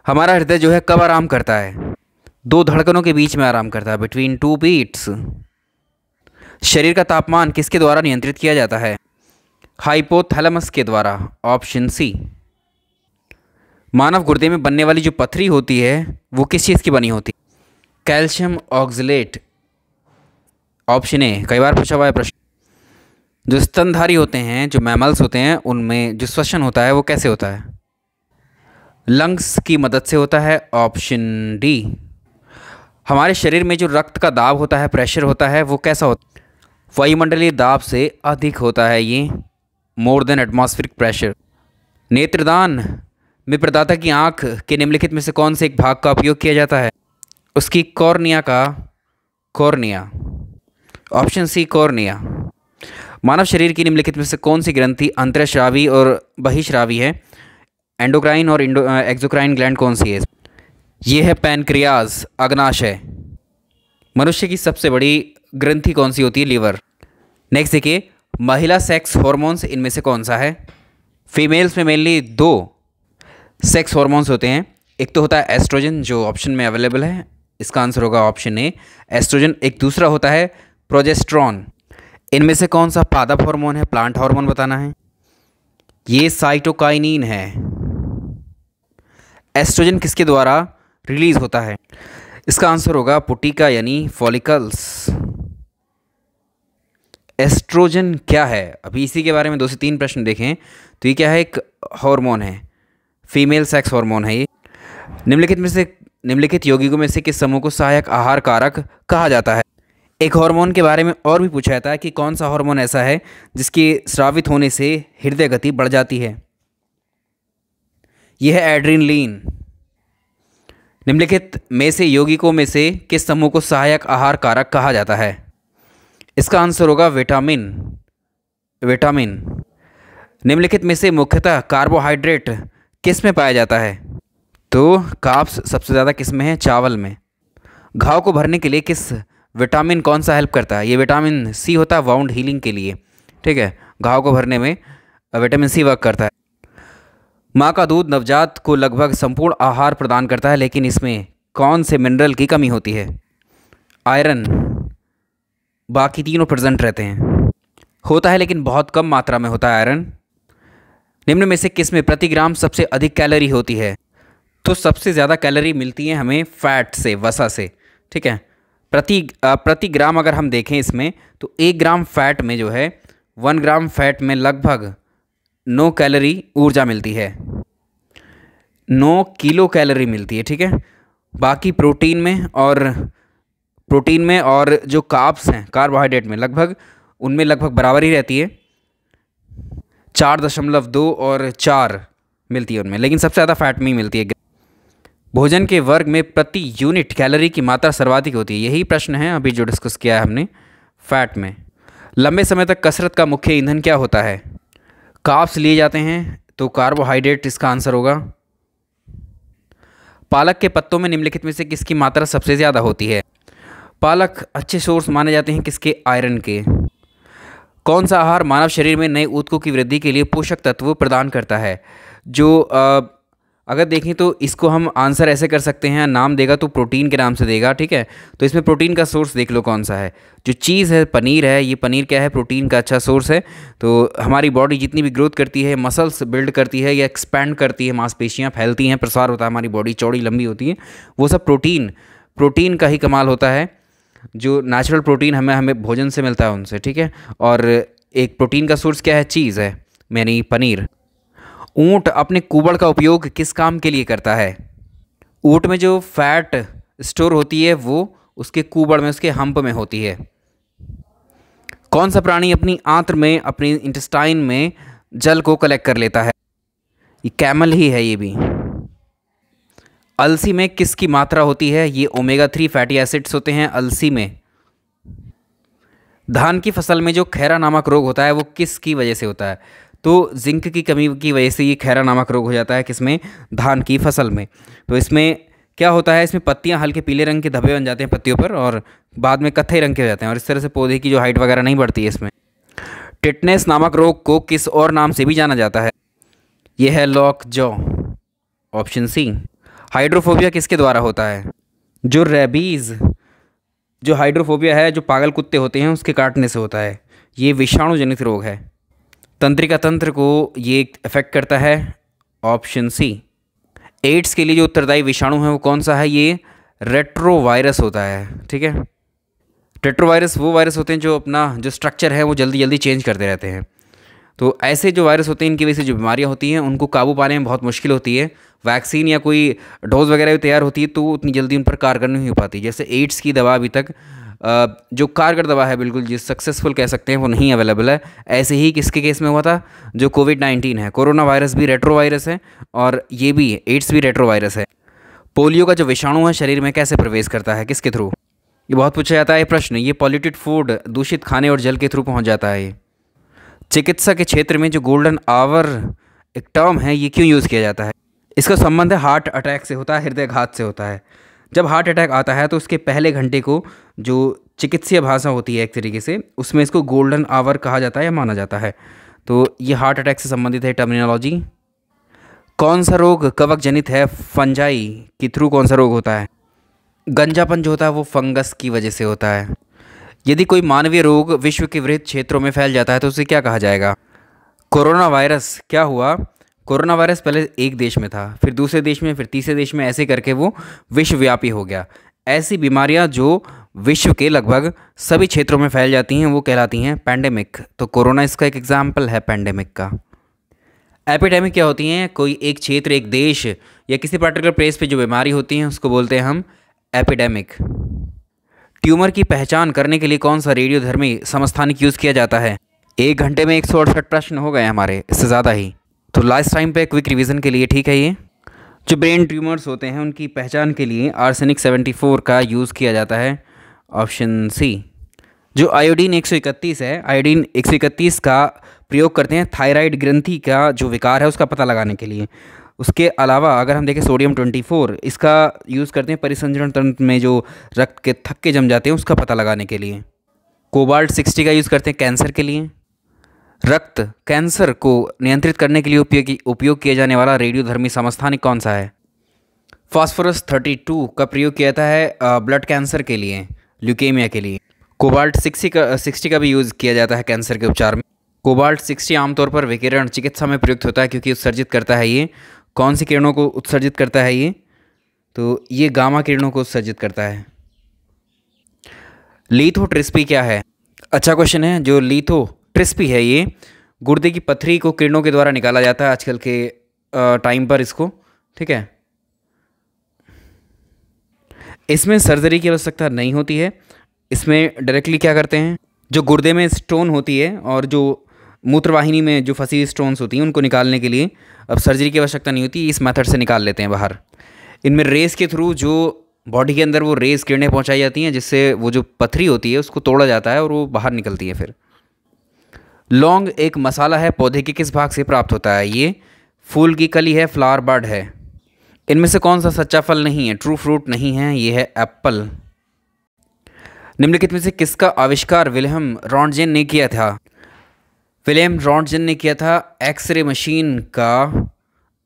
हमारा हृदय जो है कब आराम करता है? 2 धड़कनों के बीच में आराम करता है, बिटवीन 2 बीट्स। शरीर का तापमान किसके द्वारा नियंत्रित किया जाता है? हाइपोथैलेमस के द्वारा। Option C. मानव गुर्दे में बनने वाली जो पथरी होती है वो किस चीज़ की बनी होती है? Calcium oxalate. Option A. कई बार पूछा हुआ है प्रश्न। जो स्तनधारी होते हैं, जो मैमल्स होते हैं, उनमें जो श्वसन होता है वो कैसे होता है? लंग्स की मदद से होता है। Option D. हमारे शरीर में जो रक्त का दाब होता है, प्रेशर होता है, वो कैसा होता है? वायुमंडलीय दाब से अधिक होता है ये, मोर देन एटमॉस्फेरिक प्रेशर। नेत्रदान में प्रदाता की आँख के निम्नलिखित में से कौन से एक भाग का उपयोग किया जाता है? उसकी कॉर्निया का। कॉर्निया। Option C cornea. मानव शरीर की निम्नलिखित में से कौन सी ग्रंथि अंतःस्रावी और बहिःस्रावी है? एंडोक्राइन और एक्सोक्राइन ग्लैंड कौन सी है? ये है पैनक्रियाज, अग्नाशय। मनुष्य की सबसे बड़ी ग्रंथि कौन सी होती है? लीवर। नेक्स्ट देखिए, महिला सेक्स हॉर्मोन्स इनमें से कौन सा है? फीमेल्स में मेनली दो सेक्स हॉर्मोन्स होते हैं। एक तो होता है एस्ट्रोजन, जो ऑप्शन में अवेलेबल है, इसका आंसर होगा ऑप्शन ए एस्ट्रोजन। एक दूसरा होता है प्रोजेस्ट्रॉन। इनमें से कौन सा पादप हार्मोन है? प्लांट हार्मोन बताना है। ये साइटोकाइनिन है। एस्ट्रोजन किसके द्वारा रिलीज होता है? इसका आंसर होगा पुटिका यानी फॉलिकल्स। एस्ट्रोजन क्या है? अभी इसी के बारे में 2 से 3 प्रश्न देखें तो ये क्या है? एक हार्मोन है, फीमेल सेक्स हार्मोन है ये। निम्नलिखित यौगिकों में से किस समूह को सहायक आहार कारक कहा जाता है? एक हार्मोन के बारे में और भी पूछा जाता है कि कौन सा हार्मोन ऐसा है जिसके स्रावित होने से हृदय गति बढ़ जाती है? यह है एड्रेनलिन। निम्नलिखित में से यौगिकों में से किस समूह को सहायक आहार कारक कहा जाता है? इसका आंसर होगा विटामिन। निम्नलिखित में से मुख्यतः कार्बोहाइड्रेट किस में पाया जाता है? तो कार्ब्स सबसे ज़्यादा किस में है? चावल में। घाव को भरने के लिए किस विटामिन कौन सा हेल्प करता है? ये विटामिन सी होता है वाउंड हीलिंग के लिए, ठीक है। घाव को भरने में विटामिन सी वर्क करता है। माँ का दूध नवजात को लगभग संपूर्ण आहार प्रदान करता है, लेकिन इसमें कौन से मिनरल की कमी होती है? आयरन। बाकी तीनों प्रेजेंट रहते हैं। होता है लेकिन बहुत कम मात्रा में होता है आयरन। निम्न में से किस में प्रति ग्राम सबसे अधिक कैलोरी होती है? तो सबसे ज़्यादा कैलोरी मिलती है हमें फैट से, वसा से, ठीक है। प्रति ग्राम अगर हम देखें इसमें तो 1 ग्राम फैट में जो है 1 ग्राम फैट में लगभग 9 कैलोरी ऊर्जा मिलती है, 9 किलो कैलोरी मिलती है, ठीक है। बाकी प्रोटीन में और जो कार्ब्स हैं कार्बोहाइड्रेट में उनमें लगभग बराबर ही रहती है, 4.2 और 4 मिलती है उनमें, लेकिन सबसे ज़्यादा फैट में ही मिलती है। भोजन के वर्ग में प्रति यूनिट कैलोरी की मात्रा सर्वाधिक होती है, यही प्रश्न है अभी जो डिस्कस किया है हमने फैट में। लंबे समय तक कसरत का मुख्य ईंधन क्या होता है? कार्ब्स लिए जाते हैं, तो कार्बोहाइड्रेट इसका आंसर होगा। पालक के पत्तों में निम्नलिखित में से किसकी मात्रा सबसे ज़्यादा होती है? पालक अच्छे सोर्स माने जाते हैं किसके? आयरन के। कौन सा आहार मानव शरीर में नए ऊतकों की वृद्धि के लिए पोषक तत्व प्रदान करता है? जो अगर देखें तो इसको हम आंसर ऐसे कर सकते हैं, नाम देगा तो प्रोटीन के नाम से देगा, ठीक है। तो इसमें प्रोटीन का सोर्स देख लो कौन सा है। जो चीज़ है पनीर है, ये पनीर क्या है? प्रोटीन का अच्छा सोर्स है। तो हमारी बॉडी जितनी भी ग्रोथ करती है, मसल्स बिल्ड करती है या एक्सपैंड करती है, मांसपेशियाँ फैलती हैं, प्रसार होता है, हमारी बॉडी चौड़ी लंबी होती है, वो सब प्रोटीन का ही कमाल होता है। जो नेचुरल प्रोटीन हमें भोजन से मिलता है उनसे, ठीक है। और एक प्रोटीन का सोर्स क्या है? चीज़ है, यानी पनीर। ऊँट अपने कूबड़ का उपयोग किस काम के लिए करता है? ऊँट में जो फैट स्टोर होती है वो उसके कूबड़ में, उसके हम्प में होती है। कौन सा प्राणी अपनी आंत्र में, अपनी इंटेस्टाइन में जल को कलेक्ट कर लेता है? ये कैमल ही है ये भी। अलसी में किसकी मात्रा होती है? ये ओमेगा 3 फैटी एसिड्स होते हैं अलसी में। धान की फसल में जो खैरा नामक रोग होता है वो किसकी वजह से होता है? तो जिंक की कमी की वजह से ये खैरा नामक रोग हो जाता है किसमें? धान की फसल में। तो इसमें क्या होता है? इसमें पत्तियां हल्के पीले रंग के धब्बे बन जाते हैं पत्तियों पर और बाद में कत्थई रंग के हो जाते हैं और इस तरह से पौधे की जो हाइट वगैरह नहीं बढ़ती है इसमें। टिटनेस नामक रोग को किस और नाम से भी जाना जाता है? यह है lockjaw, option C. Hydrophobia किसके द्वारा होता है? जो रेबीज़, जो हाइड्रोफोबिया है, जो पागल कुत्ते होते हैं उसके काटने से होता है। ये विषाणु जनित रोग है। तंत्रिका तंत्र को ये इफेक्ट करता है, ऑप्शन सी। एड्स के लिए जो उत्तरदायी विषाणु है वो कौन सा है? ये रेट्रोवायरस होता है, ठीक है। रेट्रोवायरस वो वायरस होते हैं जो अपना जो स्ट्रक्चर है वो जल्दी जल्दी चेंज करते रहते हैं। तो ऐसे जो वायरस होते हैं इनकी वजह से जो बीमारियां होती हैं उनको काबू पाने में बहुत मुश्किल होती है। वैक्सीन या कोई डोज वगैरह भी तैयार होती है तो उतनी जल्दी उन पर कारगर नहीं हो पाती। जैसे एड्स की दवा अभी तक जो कारगर दवा है, बिल्कुल जिस सक्सेसफुल कह सकते हैं, वो नहीं अवेलेबल है। ऐसे ही किसके केस में हुआ था? जो कोविड-19 है, कोरोना वायरस भी रेट्रोवायरस है और ये भी एड्स भी रेट्रोवायरस है। पोलियो का जो विषाणु है शरीर में कैसे प्रवेश करता है, किसके थ्रू? ये बहुत पूछा जाता है प्रश्न। ये पॉल्यूटेड फूड, दूषित खाने और जल के थ्रू पहुँच जाता है ये। चिकित्सा के क्षेत्र में जो गोल्डन आवर एक टर्म है, ये क्यों यूज़ किया जाता है? इसका संबंध है हार्ट अटैक से होता है, हृदयघात से होता है। जब हार्ट अटैक आता है तो उसके पहले घंटे को जो चिकित्सीय भाषा होती है एक तरीके से, उसमें इसको गोल्डन आवर कहा जाता है या माना जाता है। तो ये हार्ट अटैक से संबंधित है टर्मिनोलॉजी। कौन सा रोग कवक जनित है? फंजाई के थ्रू कौन सा रोग होता है? गंजापन जो होता है वो फंगस की वजह से होता है। यदि कोई मानवीय रोग विश्व के वृहद क्षेत्रों में फैल जाता है तो उसे क्या कहा जाएगा? कोरोना वायरस क्या हुआ? कोरोना वायरस पहले एक देश में था, फिर दूसरे देश में, फिर तीसरे देश में, ऐसे करके वो विश्वव्यापी हो गया। ऐसी बीमारियां जो विश्व के लगभग सभी क्षेत्रों में फैल जाती हैं वो कहलाती हैं पैंडेमिक। तो कोरोना इसका एक एग्जाम्पल है पैंडेमिक का। एपिडेमिक क्या होती हैं? कोई एक क्षेत्र, एक देश या किसी पर्टिकुलर प्लेस पे जो बीमारी होती है उसको बोलते हैं हम एपिडेमिक। ट्यूमर की पहचान करने के लिए कौन सा रेडियोधर्मी समस्थानिक यूज़ किया जाता है? 1 घंटे में 168 प्रश्न हो गए हमारे, इससे ज़्यादा ही। तो लास्ट टाइम पे क्विक रिवीजन के लिए ठीक है। ये जो ब्रेन ट्यूमर्स होते हैं उनकी पहचान के लिए आर्सेनिक 74 का यूज़ किया जाता है, ऑप्शन सी। जो आयोडीन 131 है, आयोडीन 131 का प्रयोग करते हैं थायराइड ग्रंथि का जो विकार है उसका पता लगाने के लिए। उसके अलावा अगर हम देखें सोडियम 24, इसका यूज़ करते हैं परिसंचरण तंत्र में जो रक्त के थक्के जम जाते हैं उसका पता लगाने के लिए। कोबाल्ट 60 का यूज़ करते हैं कैंसर के लिए। रक्त कैंसर को नियंत्रित करने के लिए उपयोग किया जाने वाला रेडियोधर्मी समस्थानिक कौन सा है? फास्फोरस 32 का प्रयोग किया जाता है ब्लड कैंसर के लिए, ल्यूकेमिया के लिए। कोबाल्ट 60 का भी यूज़ किया जाता है कैंसर के उपचार में। कोबाल्ट 60 आमतौर पर विकिरण चिकित्सा में प्रयुक्त होता है क्योंकि उत्सर्जित करता है ये कौन सी किरणों को उत्सर्जित करता है ये? तो ये गामा किरणों को उत्सर्जित करता है। लिथोट्रिप्सी क्या है? अच्छा क्वेश्चन है। जो लिथोट्रिप्सी है ये गुर्दे की पथरी को किरणों के द्वारा निकाला जाता है आजकल के टाइम पर इसको, ठीक है। इसमें सर्जरी की आवश्यकता नहीं होती है। इसमें डायरेक्टली क्या करते हैं, जो गुर्दे में स्टोन होती है और जो मूत्रवाहिनी में जो फंसी स्टोन्स होती हैं उनको निकालने के लिए अब सर्जरी की आवश्यकता नहीं होती, इस मेथड से निकाल लेते हैं बाहर। इनमें रेस के थ्रू जो बॉडी के अंदर वो रेस किरणें पहुंचाई जाती हैं जिससे वो जो पथरी होती है उसको तोड़ा जाता है और वो बाहर निकलती है। फिर लौंग एक मसाला है, पौधे के किस भाग से प्राप्त होता है? ये फूल की कली है, फ्लावर बड है। इनमें से कौन सा सच्चा फल नहीं है, ट्रू फ्रूट नहीं है? ये है एप्पल। निम्नलिखित में से किसका आविष्कार विल्हेम रॉन्टजेन ने किया था? विल्हेम रॉन्टजेन ने किया था एक्सरे मशीन का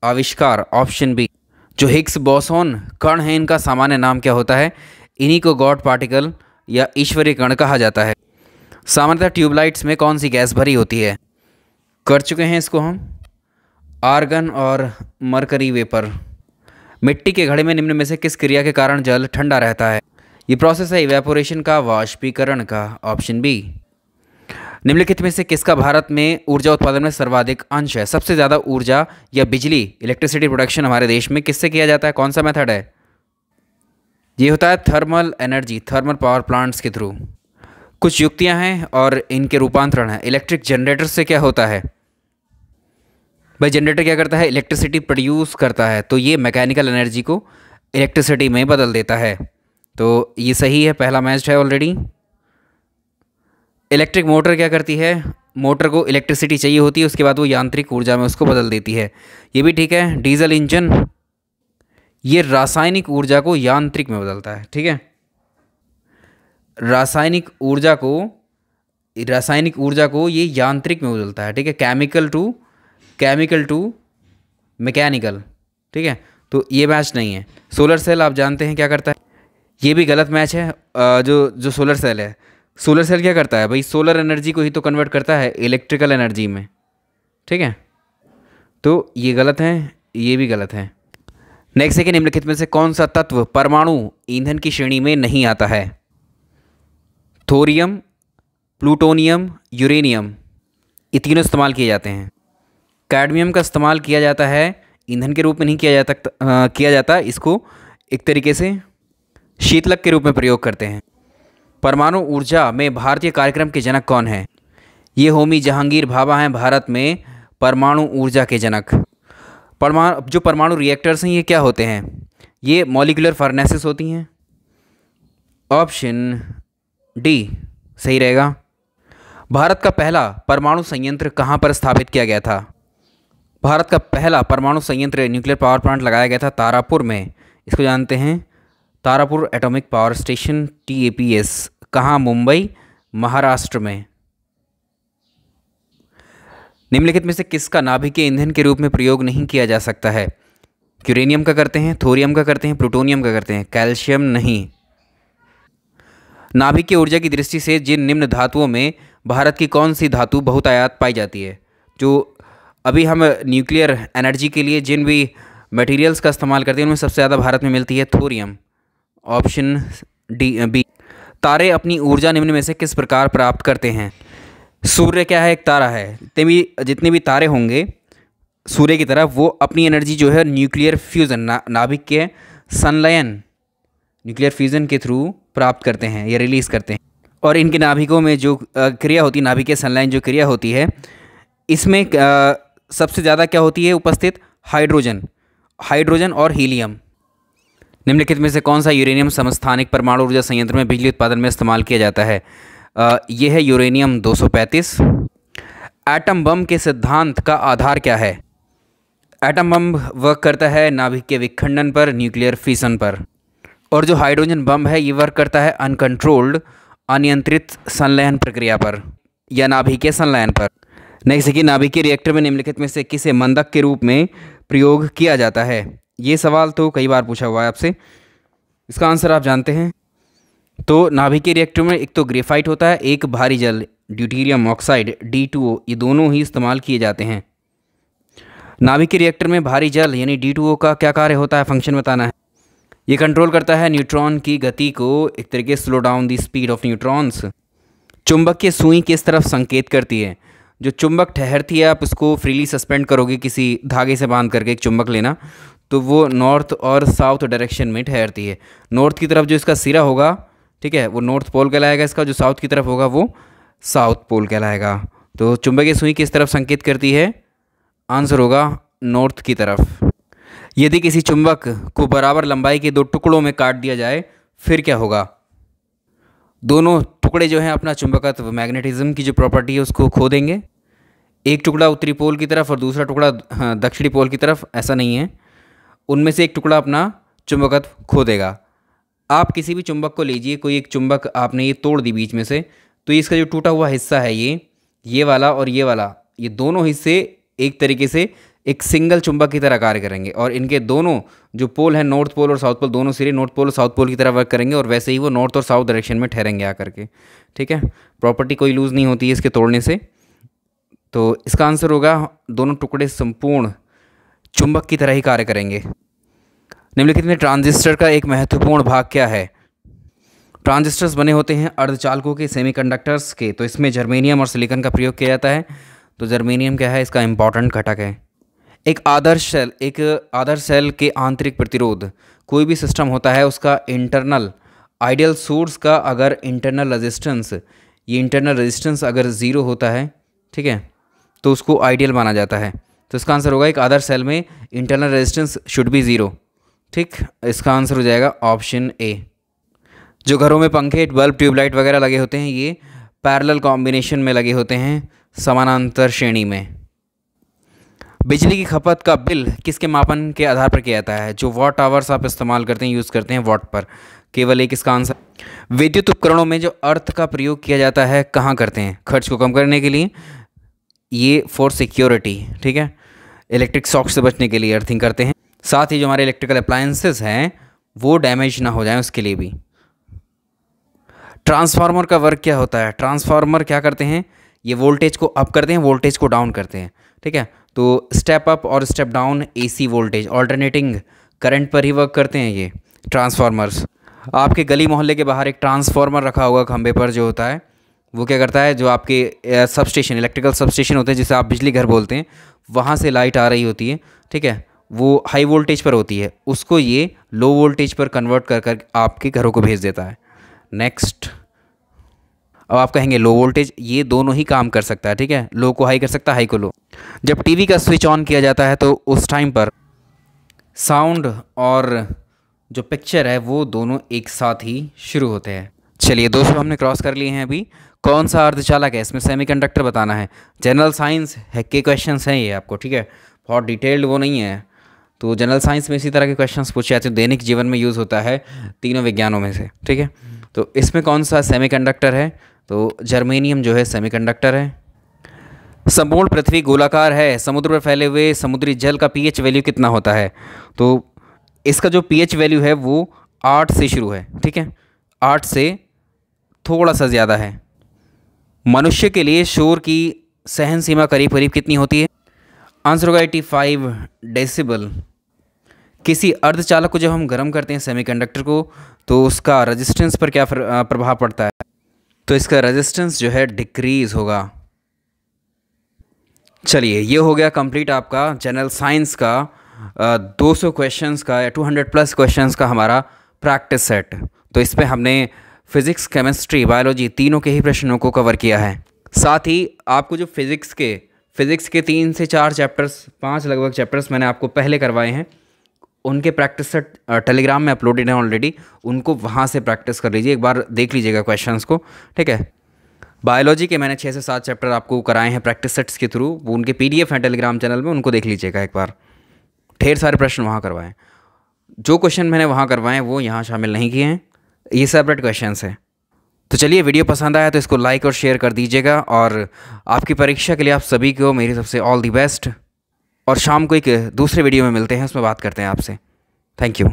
आविष्कार, ऑप्शन बी। जो हिग्स बोसॉन कण है इनका सामान्य नाम क्या होता है? इन्हीं को गॉड पार्टिकल या ईश्वरीय कण कहा जाता है। सामान्यतः ट्यूबलाइट्स में कौन सी गैस भरी होती है? कर चुके हैं इसको हम, आर्गन और मरकरी वेपर। मिट्टी के घड़े में निम्न में से किस क्रिया के कारण जल ठंडा रहता है? ये प्रोसेस है इवेपोरेशन का, वाष्पीकरण का, ऑप्शन बी। निम्नलिखित में से किसका भारत में ऊर्जा उत्पादन में सर्वाधिक अंश है? सबसे ज़्यादा ऊर्जा या बिजली, इलेक्ट्रिसिटी प्रोडक्शन हमारे देश में किससे किया जाता है? कौन सा मेथड है? ये होता है thermal energy, thermal power plants के थ्रू। कुछ युक्तियां हैं और इनके रूपांतरण है। इलेक्ट्रिक जनरेटर से क्या होता है? भाई जनरेटर क्या करता है? इलेक्ट्रिसिटी प्रोड्यूस करता है, तो ये मैकेनिकल एनर्जी को इलेक्ट्रिसिटी में बदल देता है। तो ये सही है, पहला मैच है ऑलरेडी। इलेक्ट्रिक मोटर क्या करती है? मोटर को इलेक्ट्रिसिटी चाहिए होती है, उसके बाद वो यांत्रिक ऊर्जा में उसको बदल देती है, ये भी ठीक है। डीजल इंजन ये रासायनिक ऊर्जा को यांत्रिक में बदलता है, ठीक है। रासायनिक ऊर्जा को ये यांत्रिक में बदलता है, ठीक है। केमिकल टू मैकेनिकल, ठीक है। तो ये मैच नहीं है। सोलर सेल आप जानते हैं क्या करता है? ये भी गलत मैच है। जो सोलर सेल है, सोलर सेल क्या करता है भाई? सोलर एनर्जी को ही तो कन्वर्ट करता है इलेक्ट्रिकल एनर्जी में, ठीक है। तो ये गलत है, ये भी गलत है। नेक्स्ट है कि निम्नलिखित में से कौन सा तत्व परमाणु ईंधन की श्रेणी में नहीं आता है? थोरियम, प्लूटोनियम, यूरेनियम, ये तीनों इस्तेमाल किए जाते हैं। कैडमियम का इस्तेमाल किया जाता है, ईंधन के रूप में नहीं किया जाता, इसको एक तरीके से शीतलक के रूप में प्रयोग करते हैं। परमाणु ऊर्जा में भारतीय कार्यक्रम के जनक कौन है? ये होमी जहांगीर भाभा हैं भारत में परमाणु ऊर्जा के जनक। जो परमाणु रिएक्टर्स हैं ये क्या होते हैं? ये मॉलिक्यूलर फर्नेसेस होती हैं, ऑप्शन डी सही रहेगा। भारत का पहला परमाणु संयंत्र कहाँ पर स्थापित किया गया था? भारत का पहला परमाणु संयंत्र न्यूक्लियर पावर प्लांट लगाया गया था तारापुर में। इसको जानते हैं Tarapur atomic power station, TAPS। कहाँ? मुंबई, महाराष्ट्र में। निम्नलिखित में से किसका नाभिकीय ईंधन के रूप में प्रयोग नहीं किया जा सकता है? यूरेनियम का करते हैं, थोरियम का करते हैं, प्लूटोनियम का करते हैं, कैल्शियम नहीं। नाभिकीय ऊर्जा की दृष्टि से जिन निम्न धातुओं में भारत की कौन सी धातु बहुतायत पाई जाती है? जो अभी हम न्यूक्लियर एनर्जी के लिए जिन भी मटेरियल्स का इस्तेमाल करते हैं उनमें सबसे ज़्यादा भारत में मिलती है थोरियम। Option B. तारे अपनी ऊर्जा निम्न में से किस प्रकार प्राप्त करते हैं? सूर्य क्या है? एक तारा है। जितने भी तारे होंगे सूर्य की तरफ, वो अपनी एनर्जी जो है न्यूक्लियर फ्यूज़न, नाभिक के संलयन, न्यूक्लियर फ्यूज़न के थ्रू प्राप्त करते हैं या रिलीज़ करते हैं। और इनके नाभिकों में जो क्रिया होती है, नाभिकीय संलयन जो क्रिया होती है, इसमें सबसे ज़्यादा क्या होती है उपस्थित? हाइड्रोजन और हीलियम। निम्नलिखित में से कौन सा यूरेनियम समस्थानिक परमाणु ऊर्जा संयंत्र में बिजली उत्पादन में इस्तेमाल किया जाता है? यह है यूरेनियम 235। एटम बम के सिद्धांत का आधार क्या है? एटम बम वर्क करता है नाभिक के विखंडन पर, न्यूक्लियर फिशन पर। और जो हाइड्रोजन बम है ये वर्क करता है अनकंट्रोल्ड, अनियंत्रित संलयन प्रक्रिया पर या नाभिकीय संलयन पर। नेक्स्ट देखिए, नाभिकीय रिएक्टर में निम्नलिखित में से किसे मंदक के रूप में प्रयोग किया जाता है? ये सवाल तो कई बार पूछा हुआ है आपसे, इसका आंसर आप जानते हैं। तो नाभिकीय रिएक्टर में एक तो ग्रेफाइट होता है, एक भारी जल ड्यूटेरियम ऑक्साइड D2O, ये दोनों ही इस्तेमाल किए जाते हैं। नाभिकीय रिएक्टर में भारी जल यानी D2O का क्या कार्य होता है? फंक्शन बताना है। ये कंट्रोल करता है न्यूट्रॉन की गति को, एक तरीके से slow down the speed of neutrons. चुंबकीय सुई किस तरफ संकेत करती है? जो चुंबक ठहरती है, आप उसको फ्रीली सस्पेंड करोगे किसी धागे से बांध करके, एक चुंबक लेना, तो वो नॉर्थ और साउथ डायरेक्शन में ठहरती है। नॉर्थ की तरफ जो इसका सिरा होगा, ठीक है, वो नॉर्थ पोल कहलाएगा इसका, जो साउथ की तरफ होगा वो साउथ पोल कहलाएगा। तो चुंबकीय सुई किस तरफ संकेत करती है? आंसर होगा नॉर्थ की तरफ। यदि किसी चुंबक को बराबर लंबाई के दो टुकड़ों में काट दिया जाए फिर क्या होगा? दोनों टुकड़े जो हैं अपना चुंबकत्व, मैग्नेटिज्म की जो प्रॉपर्टी है उसको खो देंगे। एक टुकड़ा उत्तरी पोल की तरफ और दूसरा टुकड़ा दक्षिणी पोल की तरफ, ऐसा नहीं है, उनमें से एक टुकड़ा अपना चुंबकत्व खो देगा। आप किसी भी चुंबक को लीजिए, कोई एक चुंबक आपने ये तोड़ दी बीच में से, तो इसका जो टूटा हुआ हिस्सा है ये वाला और ये वाला, ये दोनों हिस्से एक तरीके से एक सिंगल चुंबक की तरह कार्य करेंगे। और इनके दोनों जो पोल हैं, नॉर्थ पोल और साउथ पोल, दोनों सिरे नॉर्थ पोल और साउथ पोल की तरह वर्क करेंगे और वैसे ही वो नॉर्थ और साउथ डायरेक्शन में ठहरेंगे आकर के। ठीक है, प्रॉपर्टी कोई लूज़ नहीं होती है इसके तोड़ने से। तो इसका आंसर होगा दोनों टुकड़े संपूर्ण चुंबक की तरह ही कार्य करेंगे। निम्नलिखित में ट्रांजिस्टर का एक महत्वपूर्ण भाग क्या है? ट्रांजिस्टर्स बने होते हैं अर्धचालकों के, सेमीकंडक्टर्स के। तो इसमें जर्मेनियम और सिलिकॉन का प्रयोग किया जाता है। तो जर्मेनियम क्या है? इसका इंपॉर्टेंट घटक है। एक आदर्श सेल के आंतरिक प्रतिरोध, कोई भी सिस्टम होता है उसका इंटरनल, आइडियल सोर्स का अगर इंटरनल रेजिस्टेंस अगर ज़ीरो होता है, ठीक है, तो उसको आइडियल माना जाता है। तो इसका आंसर होगा एक आदर्श सेल में internal resistance should be zero. ठीक, इसका आंसर हो जाएगा ऑप्शन ए। जो घरों में पंखे, बल्ब, ट्यूबलाइट वगैरह लगे होते हैं ये पैरेलल कॉम्बिनेशन में लगे होते हैं, समानांतर श्रेणी में। बिजली की खपत का बिल किसके मापन के आधार पर किया जाता है? जो वॉट आवर्स आप इस्तेमाल करते हैं, यूज़ करते हैं वॉट पर, केवल एक इसका आंसर। विद्युत उपकरणों में जो अर्थ का प्रयोग किया जाता है कहाँ करते हैं? खर्च को कम करने के लिए, ये फॉर सिक्योरिटी, ठीक है, इलेक्ट्रिक शॉक से बचने के लिए अर्थिंग करते हैं। साथ ही जो हमारे इलेक्ट्रिकल अप्लायंसेस हैं वो डैमेज ना हो जाएं उसके लिए भी। ट्रांसफार्मर का वर्क क्या होता है? ट्रांसफार्मर क्या करते हैं? ये वोल्टेज को अप करते हैं, वोल्टेज को डाउन करते हैं। ठीक है, तो स्टेप अप और step down AC voltage, alternating current पर ही वर्क करते हैं ये ट्रांसफार्मर्स। आपके गली मोहल्ले के बाहर एक ट्रांसफार्मर रखा होगा खंबे पर, जो होता है वो क्या करता है? जो आपके सबस्टेशन, इलेक्ट्रिकल सबस्टेशन होते हैं जिसे आप बिजली घर बोलते हैं, वहाँ से लाइट आ रही होती है, ठीक है, वो हाई वोल्टेज पर होती है, उसको ये लो वोल्टेज पर कन्वर्ट कर कर आपके घरों को भेज देता है। नेक्स्ट, अब आप कहेंगे लो वोल्टेज, ये दोनों ही काम कर सकता है, ठीक है, लो को हाई कर सकता है, हाई को लो। जब टीवी का स्विच ऑन किया जाता है तो उस टाइम पर साउंड और जो पिक्चर है वो दोनों एक साथ ही शुरू होते हैं। चलिए 200 हमने क्रॉस कर लिए हैं अभी। कौन सा अर्धचालक है, इसमें सेमीकंडक्टर बताना है। जनरल साइंस है के क्वेश्चंस हैं ये आपको, ठीक है, बहुत डिटेल्ड वो नहीं है। तो जनरल साइंस में इसी तरह के क्वेश्चंस पूछे जाते हैं, दैनिक जीवन में यूज़ होता है तीनों विज्ञानों में से, ठीक है। तो इसमें कौन सा सेमीकंडक्टर है, तो जर्मेनियम जो है सेमीकंडक्टर है। संपूर्ण पृथ्वी गोलाकार है, समुद्र पर फैले हुए समुद्री जल का पीएच वैल्यू कितना होता है, तो इसका जो पीएच वैल्यू है वो 8 से शुरू है, ठीक है, 8 से थोड़ा सा ज़्यादा है। मनुष्य के लिए शोर की सहन सीमा करीब करीब कितनी होती है, आंसर होगा 85 डेसिबल। किसी अर्धचालक को जब हम गर्म करते हैं सेमीकंडक्टर को, तो उसका रेजिस्टेंस पर क्या प्रभाव पड़ता है, तो इसका रेजिस्टेंस जो है डिक्रीज़ होगा। चलिए, ये हो गया कंप्लीट आपका जनरल साइंस का 200 क्वेश्चंस का या 200 प्लस क्वेश्चंस का हमारा प्रैक्टिस सेट। तो इस पे हमने फिज़िक्स, केमिस्ट्री, बायोलॉजी तीनों के ही प्रश्नों को कवर किया है। साथ ही आपको जो फिज़िक्स के 3 से 4 चैप्टर्स, 5 लगभग चैप्टर्स मैंने आपको पहले करवाए हैं, उनके प्रैक्टिस सेट टेलीग्राम में अपलोडेड हैं ऑलरेडी, उनको वहाँ से प्रैक्टिस कर लीजिए, एक बार देख लीजिएगा क्वेश्चंस को, ठीक है। बायोलॉजी के मैंने 6 से 7 चैप्टर आपको कराए हैं प्रैक्टिस सेट्स के थ्रू, वो उनके PDF हैं टेलीग्राम चैनल में, उनको देख लीजिएगा एक बार। ढेर सारे प्रश्न वहाँ करवाएं, जो क्वेश्चन मैंने वहाँ करवाए हैं वो यहाँ शामिल नहीं किए हैं, ये सेपरेट क्वेश्चंस हैं। तो चलिए, वीडियो पसंद आया तो इसको लाइक और शेयर कर दीजिएगा, और आपकी परीक्षा के लिए आप सभी को मेरी तरफ से ऑल दी बेस्ट। और शाम को एक दूसरे वीडियो में मिलते हैं, उसमें बात करते हैं आपसे। Thank you.